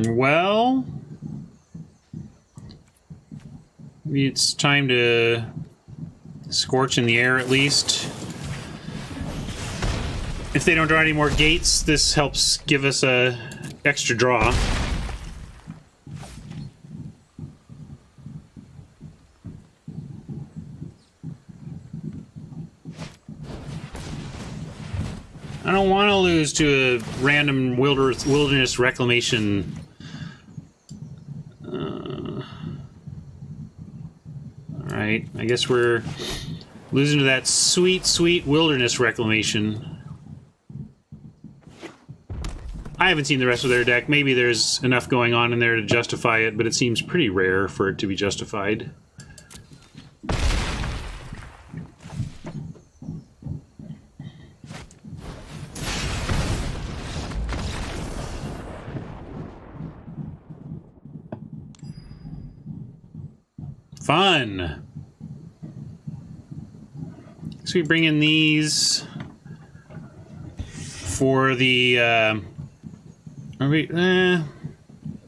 Well, it's time to Scorch in the air at least. If they don't draw any more gates, this helps give us a extra draw. I don't want to lose to a random wilderness reclamation. Alright, I guess we're losing to that sweet, sweet wilderness reclamation. I haven't seen the rest of their deck. Maybe there's enough going on in there to justify it, but it seems pretty rare for it to be justified. Fun! So we bring in these for the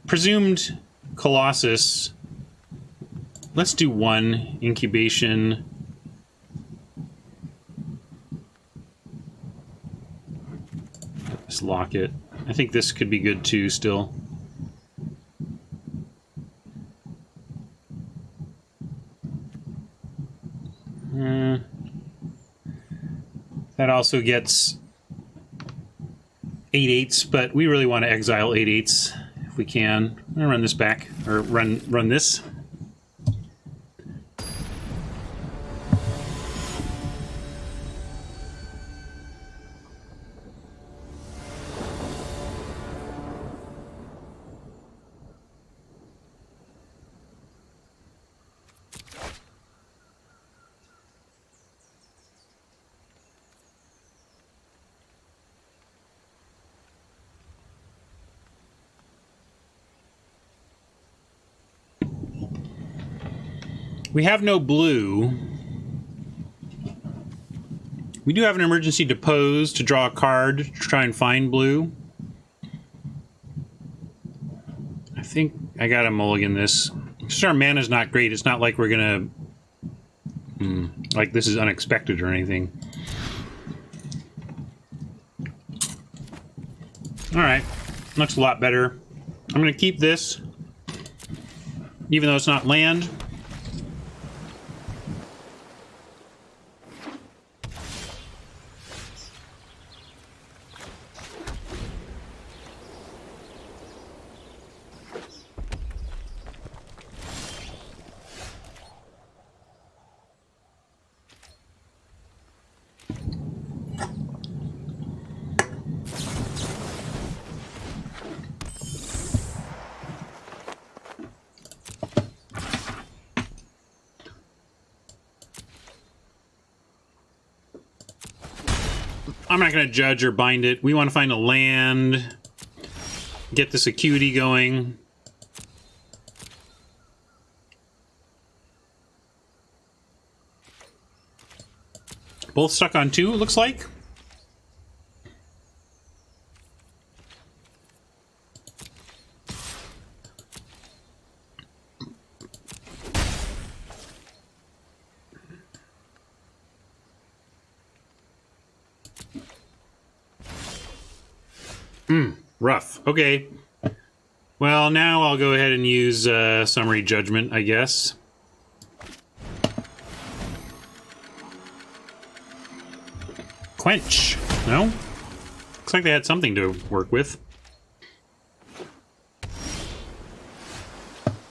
presumed Colossus. Let's do one incubation. Let's lock it. I think this could be good too still. That also gets 8/8s, but we really want to exile 8/8s if we can. I'm gonna run this back, or run this. We have no blue. We do have an emergency depose to draw a card to try and find blue. I think I gotta mulligan this. Because our mana's not great. It's not like we're gonna... like this is unexpected or anything. Alright. Looks a lot better. I'm gonna keep this. Even though it's not land. I'm not going to judge or bind it. We want to find a land, get this acuity going. Both stuck on 2, it looks like. Rough. Okay. Well, now I'll go ahead and use Summary Judgment, I guess. Quench. No? Looks like they had something to work with.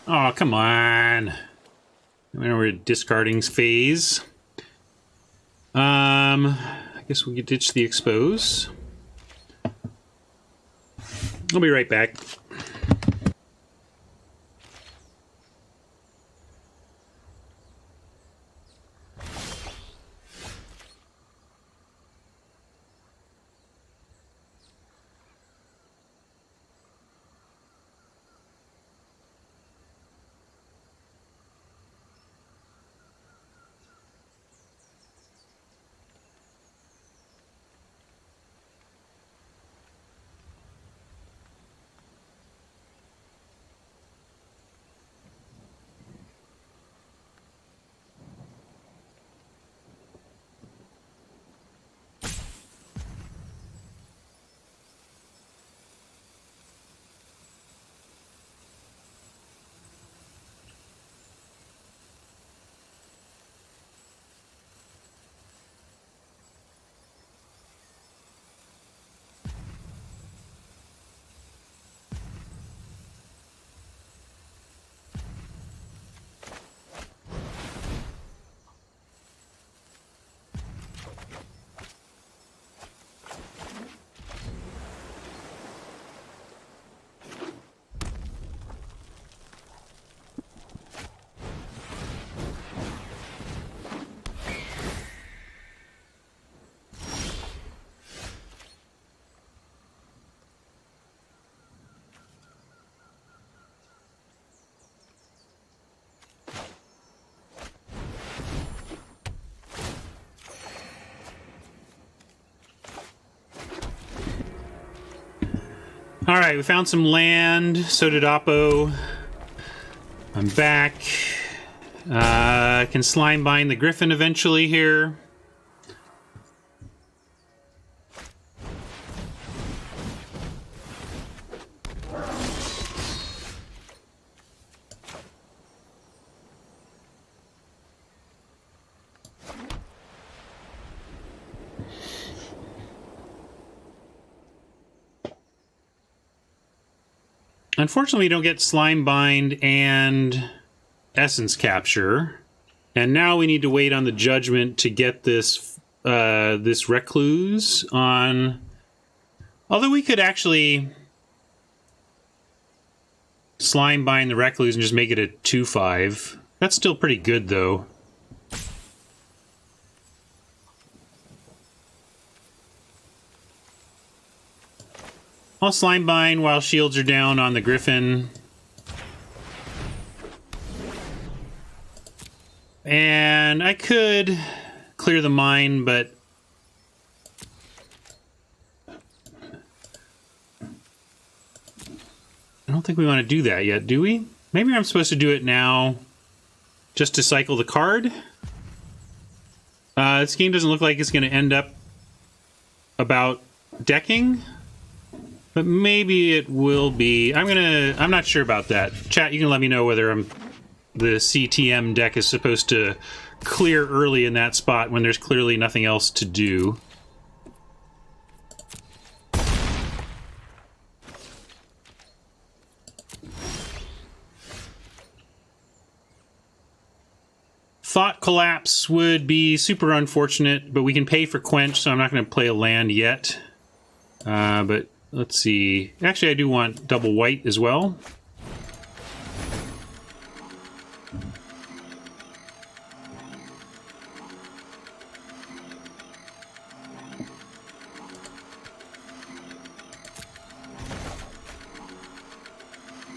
Oh, come on. We're at discarding phase. I guess we could ditch the expose. I'll be right back. All right, we found some land. So did Oppo. I'm back. Can slime bind the Griffin eventually here. Unfortunately, we don't get Slime Bind and Essence Capture. And now we need to wait on the Judgment to get this this Recluse on... Although we could actually Slime Bind the Recluse and just make it a 2/5. That's still pretty good, though. I'll Slime Bind while shields are down on the Griffin. And I could clear the mine, but I don't think we want to do that yet, do we? Maybe I'm supposed to do it now just to cycle the card. This game doesn't look like it's going to end up about decking. But maybe it will be. I'm not sure about that. Chat, you can let me know whether the CTM deck is supposed to clear early in that spot when there's clearly nothing else to do. Thought Collapse would be super unfortunate, but we can pay for Quench, so I'm not going to play a land yet. But let's see. Actually, I do want double white as well.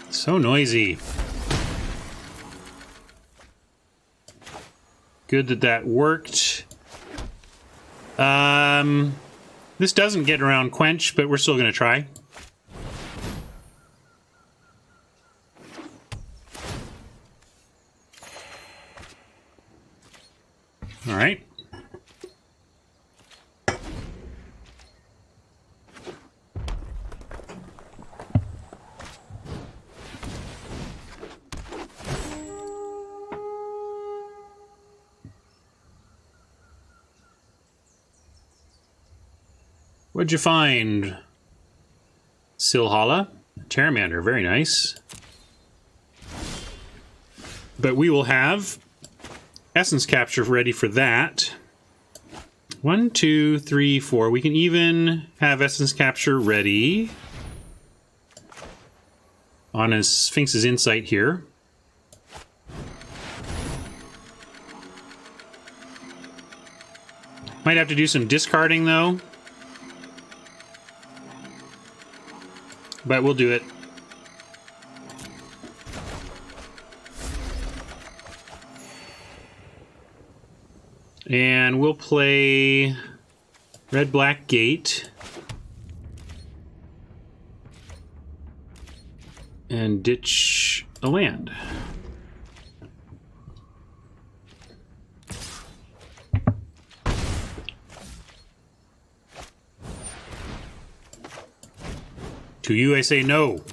So noisy. Good that that worked. This doesn't get around Quench, but we're still going to try. All right. What'd you find? Silhala? Terramander, very nice. But we will have Essence Capture ready for that. 1, 2, 3, 4. We can even have Essence Capture ready on a Sphinx's Insight here. Might have to do some discarding, though. But we'll do it. And we'll play Red-Black Gate. And ditch a land. To you, I say no.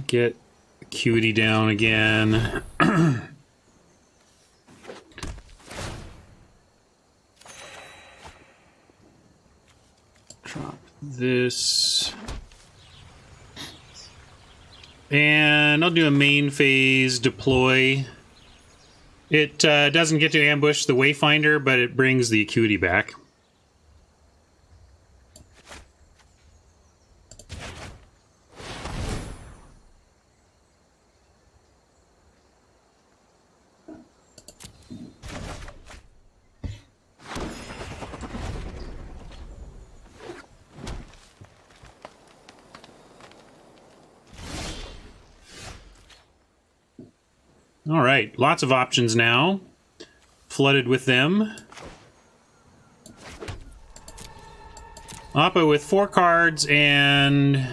Get Acuity down again. Drop this. And I'll do a main phase deploy. It doesn't get to ambush the Wayfinder, but it brings the Acuity back. All right, lots of options now. Flooded with them. Appa with 4 cards and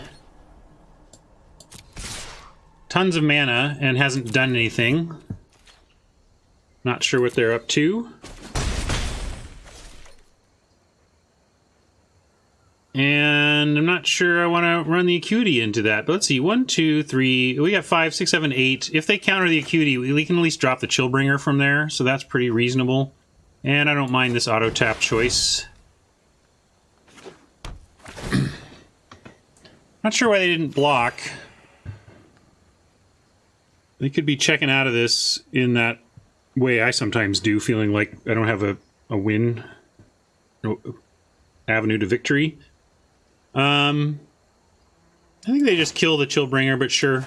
tons of mana and hasn't done anything. Not sure what they're up to. And I'm not sure I want to run the Acuity into that. But let's see. 1, 2, 3. We got 5, 6, 7, 8. If they counter the Acuity, we can at least drop the Chillbringer from there. So that's pretty reasonable. And I don't mind this auto tap choice. Not sure why they didn't block. They could be checking out of this in that way I sometimes do, feeling like I don't have a win. Avenue to victory. I think they just kill the Chillbringer, but sure.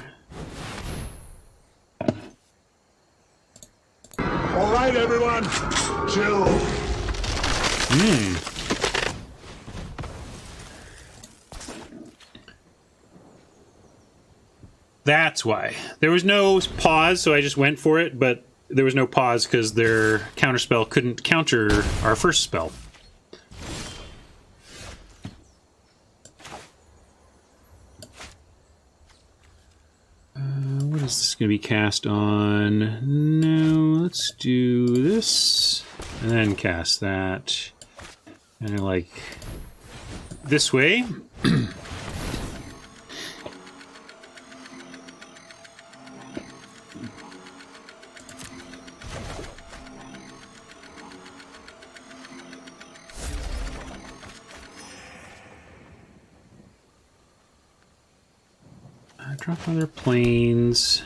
All right, everyone, chill. That's why. There was no pause, so I just went for it, but there was no pause because their counterspell couldn't counter our first spell. What is this going to be cast on? No, let's do this. And then cast that. And like this way. Drop other planes.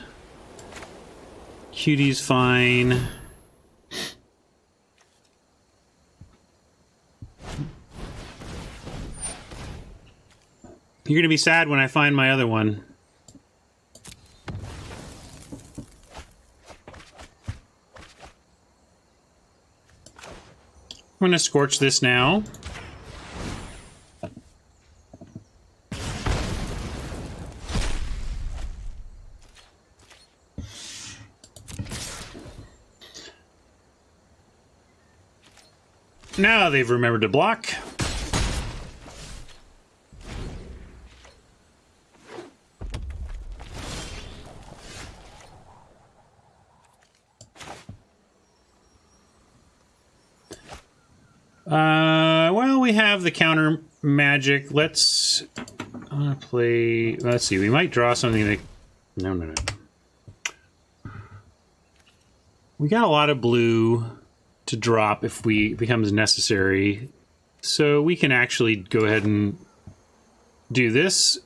Cutie's fine. You're gonna be sad when I find my other one. I'm gonna scorch this now. Now they've remembered to block. Well, we have the counter magic. Let's play. Let's see. We might draw something that. No. We got a lot of blue to drop if it becomes necessary. So we can actually go ahead and do this.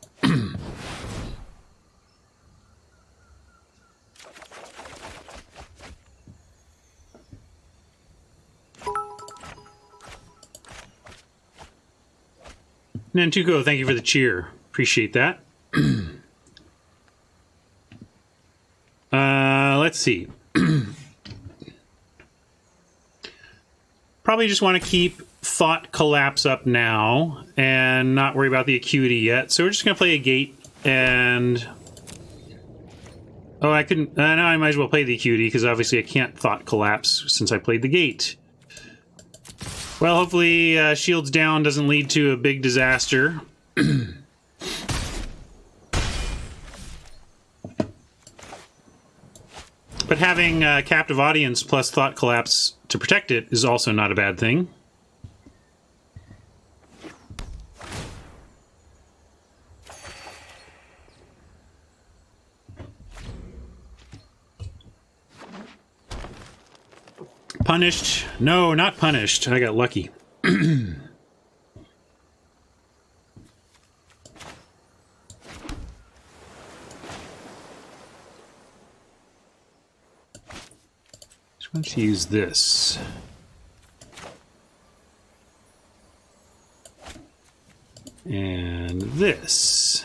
Nantuko, thank you for the cheer. Appreciate that. Let's see. Probably just want to keep Thought Collapse up now and not worry about the Acuity yet. So we're just going to play a Gate and... Oh, I couldn't... now I might as well play the Acuity because obviously I can't Thought Collapse since I played the Gate. Well, hopefully Shields Down doesn't lead to a big disaster. But having Captive Audience plus Thought Collapse to protect it is also not a bad thing. Punished? No, not punished. I got lucky. Let's use this. And this.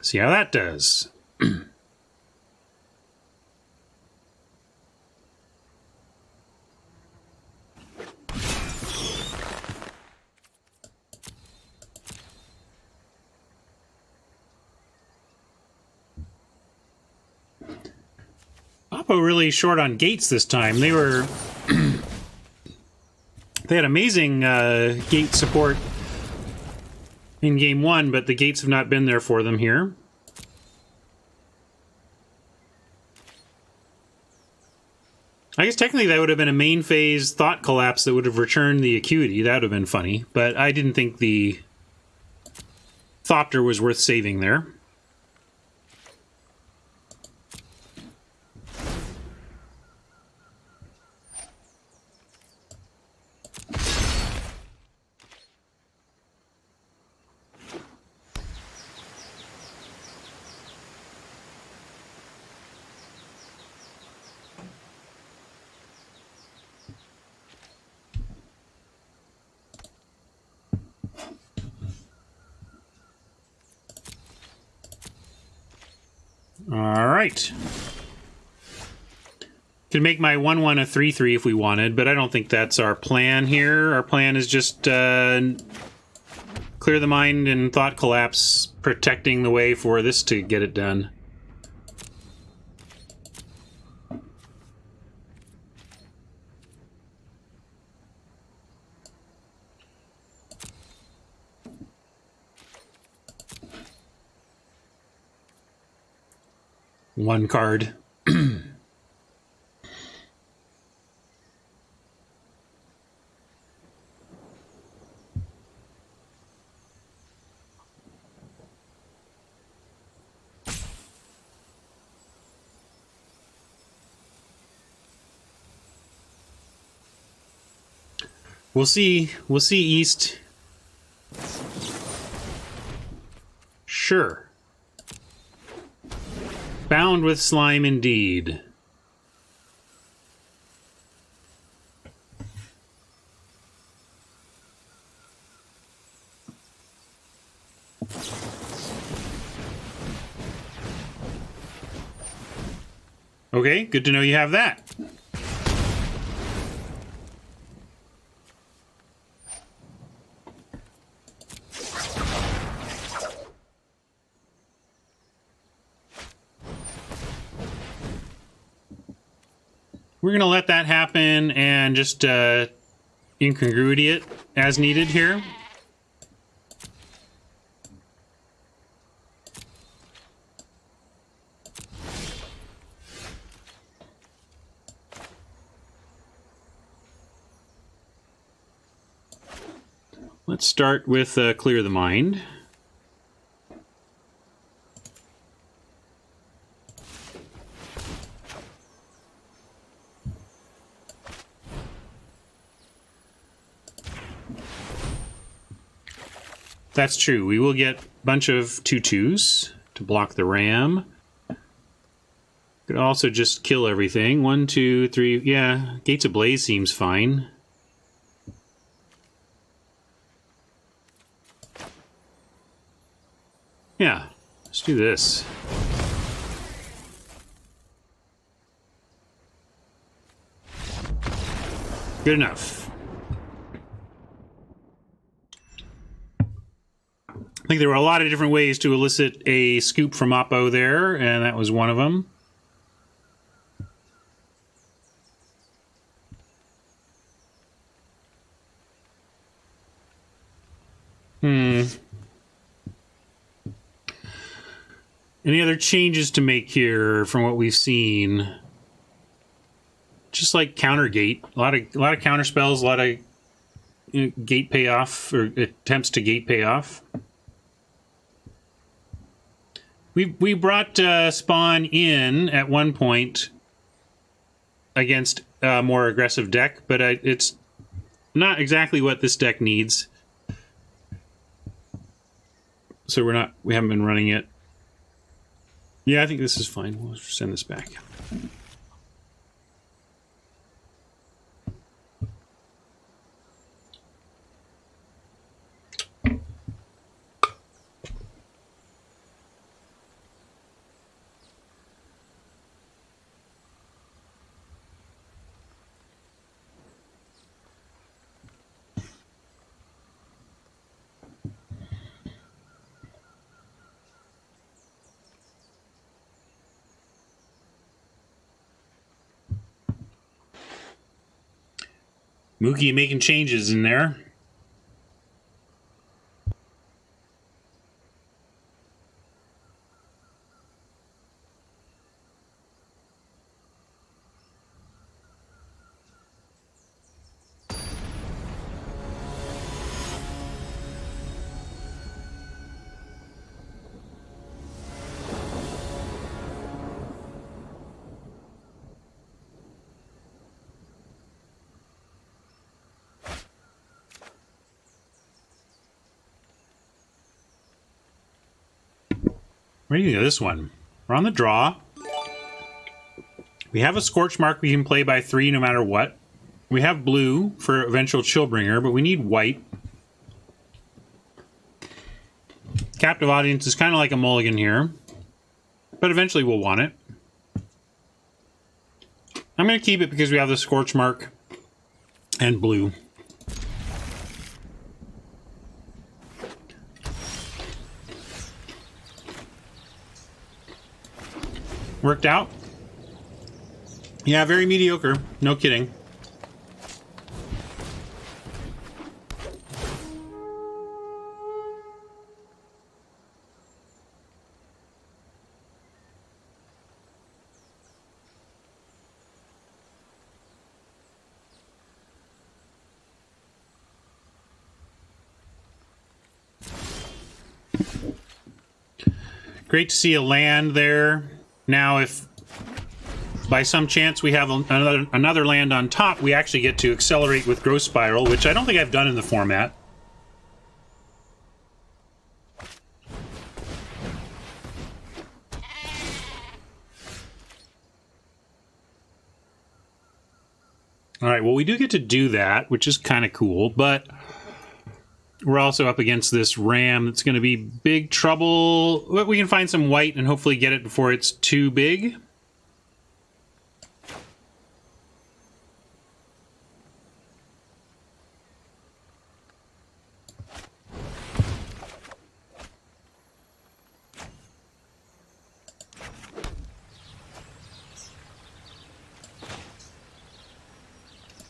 See how that does. Oppo really short on gates this time. They were... they had amazing gate support in Game 1, but the gates have not been there for them here. I guess technically that would have been a main phase thought collapse that would have returned the acuity. That would have been funny, but I didn't think the Thopter was worth saving there. Alright. Could make my 1-1 a 3-3 if we wanted, but I don't think that's our plan here. Our plan is just clear the mind and thought collapse, protecting the way for this to get it done. One card. We'll see East. Sure. Bound with slime indeed. Okay, good to know you have that. We're going to let that happen and just incongruity it as needed here. Let's start with Clear the Mind. That's true. We will get a bunch of 2/2s to block the ram. Could also just kill everything. 1, 2, 3. Yeah, Gates Ablaze seems fine. Yeah, let's do this. Good enough. I think there were a lot of different ways to elicit a scoop from Oppo there, and that was one of them. Any other changes to make here from what we've seen? Just like counter gate, a lot of counter spells, a lot of gate payoff or attempts to gate payoff. We brought Spawn in at one point against a more aggressive deck, but it's not exactly what this deck needs. So we haven't been running it. Yeah, I think this is fine. We'll send this back. Mookie making changes in there. Where do you go this one? We're on the draw. We have a Scorch Mark we can play by 3 no matter what. We have blue for eventual Chillbringer, but we need white. Captive Audience is kind of like a mulligan here, but eventually we'll want it. I'm going to keep it because we have the Scorch Mark and blue. Worked out? Yeah, very mediocre. No kidding. Great to see a land there. Now, if by some chance we have another land on top, we actually get to accelerate with Growth Spiral, which I don't think I've done in the format. All right, well, we do get to do that, which is kind of cool, but we're also up against this ram that's going to be big trouble. But we can find some white and hopefully get it before it's too big.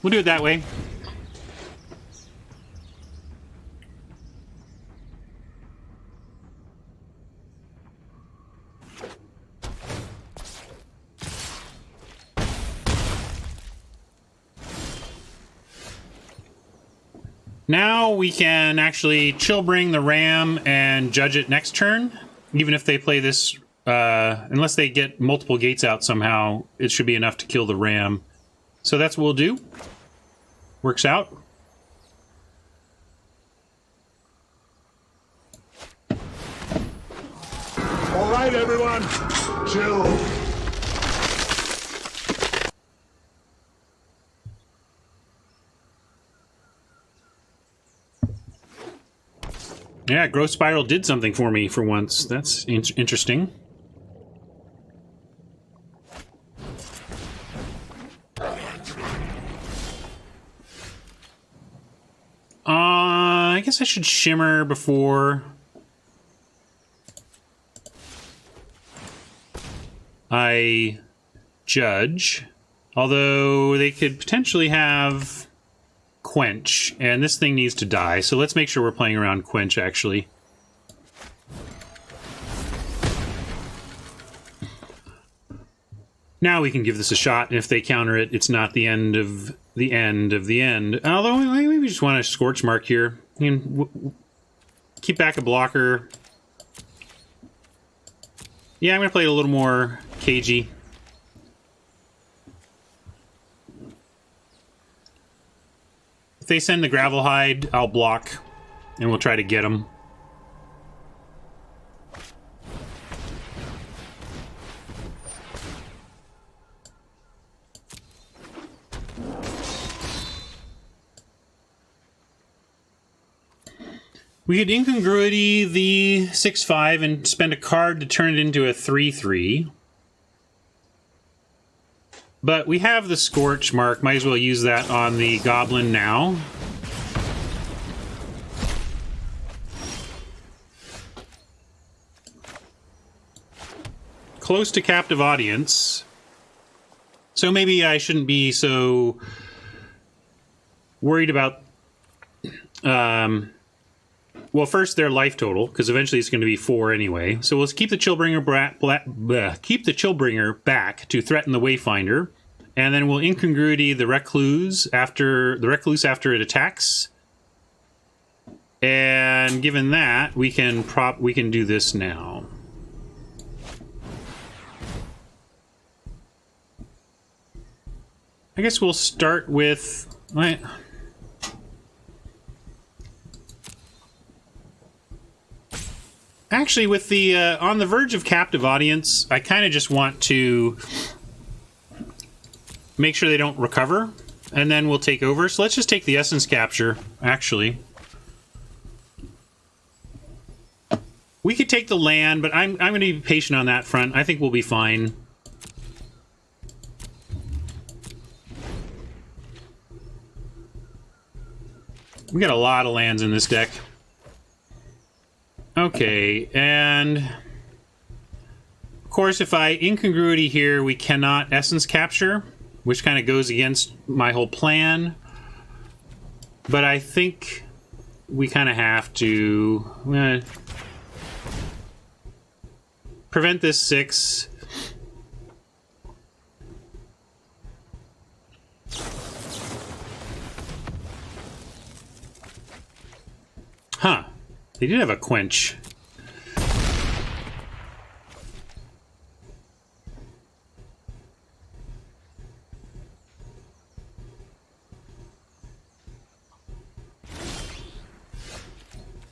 We'll do it that way. Now we can actually Chillbring the ram and judge it next turn. Even if they play this, unless they get multiple gates out somehow, it should be enough to kill the ram. So that's what we'll do. Works out. All right, everyone, chill. Yeah, Growth Spiral did something for me for once. That's interesting. I guess I should Shimmer before I judge. Although they could potentially have Quench, and this thing needs to die, so let's make sure we're playing around Quench, actually. Now we can give this a shot, and if they counter it, it's not the end of the end of the end. Although, maybe we just want a Scorch Mark here. Keep back a blocker. Yeah, I'm going to play it a little more cagey. If they send the Gravelhide, I'll block, and we'll try to get them. We could Incongruity the 6/5 and spend a card to turn it into a 3/3. But we have the Scorch Mark. Might as well use that on the Goblin now. Close to Captive Audience. So maybe I shouldn't be so worried about, well, first their life total, because eventually it's going to be 4 anyway. So we'll keep the Chillbringer back to threaten the Wayfinder, and then we'll incongruity the Recluse after it attacks. And given that, we can do this now. I guess we'll start with actually, with the on the verge of captive audience, I kind of just want to make sure they don't recover, and then we'll take over. So let's just take the essence capture, actually. We could take the land, but I'm going to be patient on that front. I think we'll be fine. We got a lot of lands in this deck. Okay, and of course, if I incongruity here, we cannot essence capture, which kind of goes against my whole plan. But I think we kind of have to prevent this 6. Huh. They did have a quench.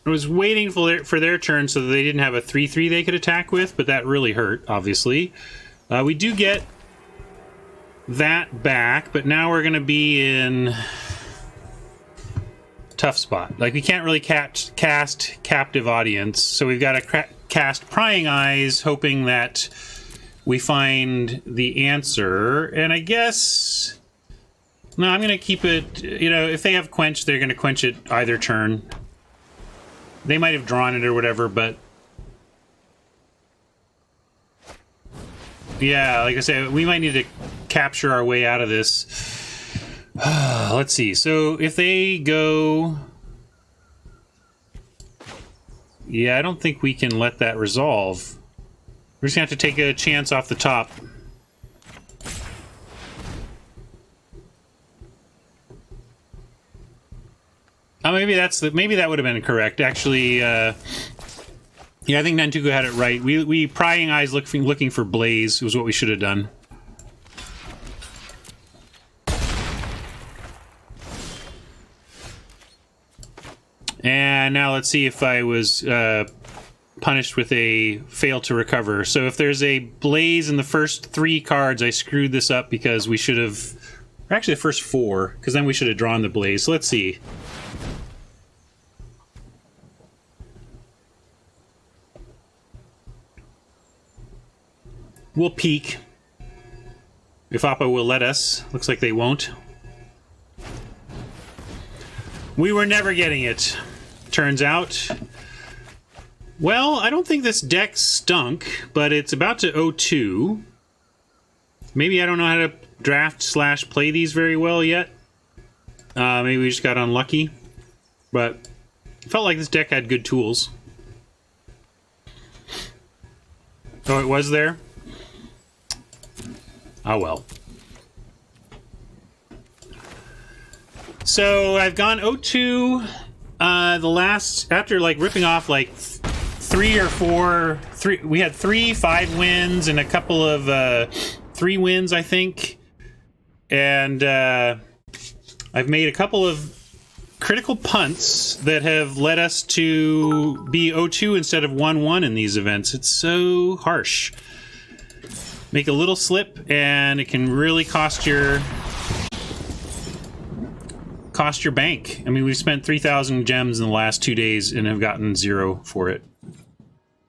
I was waiting for their turn so that they didn't have a 3/3 they could attack with, but that really hurt, obviously. We do get that back, but now we're going to be in tough spot. Like, we can't really cast captive audience, so we've got to cast prying eyes, hoping that we find the answer. And I guess, no, I'm going to keep it, you know, if they have quench, they're going to quench it either turn. They might have drawn it or whatever, but yeah, like I said, we might need to capture our way out of this. Let's see. So if they go... Yeah, I don't think we can let that resolve. We're just going to have to take a chance off the top. Oh, maybe that would have been correct. Actually, yeah, I think Nantuko had it right. We prying eyes looking for Blaze was what we should have done. And now let's see if I was punished with a fail to recover. So if there's a Blaze in the first 3 cards, I screwed this up because we should have... Or actually the first 4, because then we should have drawn the Blaze. So let's see. We'll peek. If Appa will let us. Looks like they won't. We were never getting it, turns out. Well, I don't think this deck stunk, but it's about to 0-2. Maybe I don't know how to draft/play these very well yet. Maybe we just got unlucky. But it felt like this deck had good tools. Oh, it was there? Oh well. So I've gone 0-2. The last, after like ripping off like 3 or 4, we had 3 5 wins and a couple of 3 wins, I think. And I've made a couple of critical punts that have led us to be 0-2 instead of 1-1 in these events. It's so harsh. Make a little slip and it can really cost your bank. I mean, we've spent 3,000 gems in the last 2 days and have gotten 0 for it.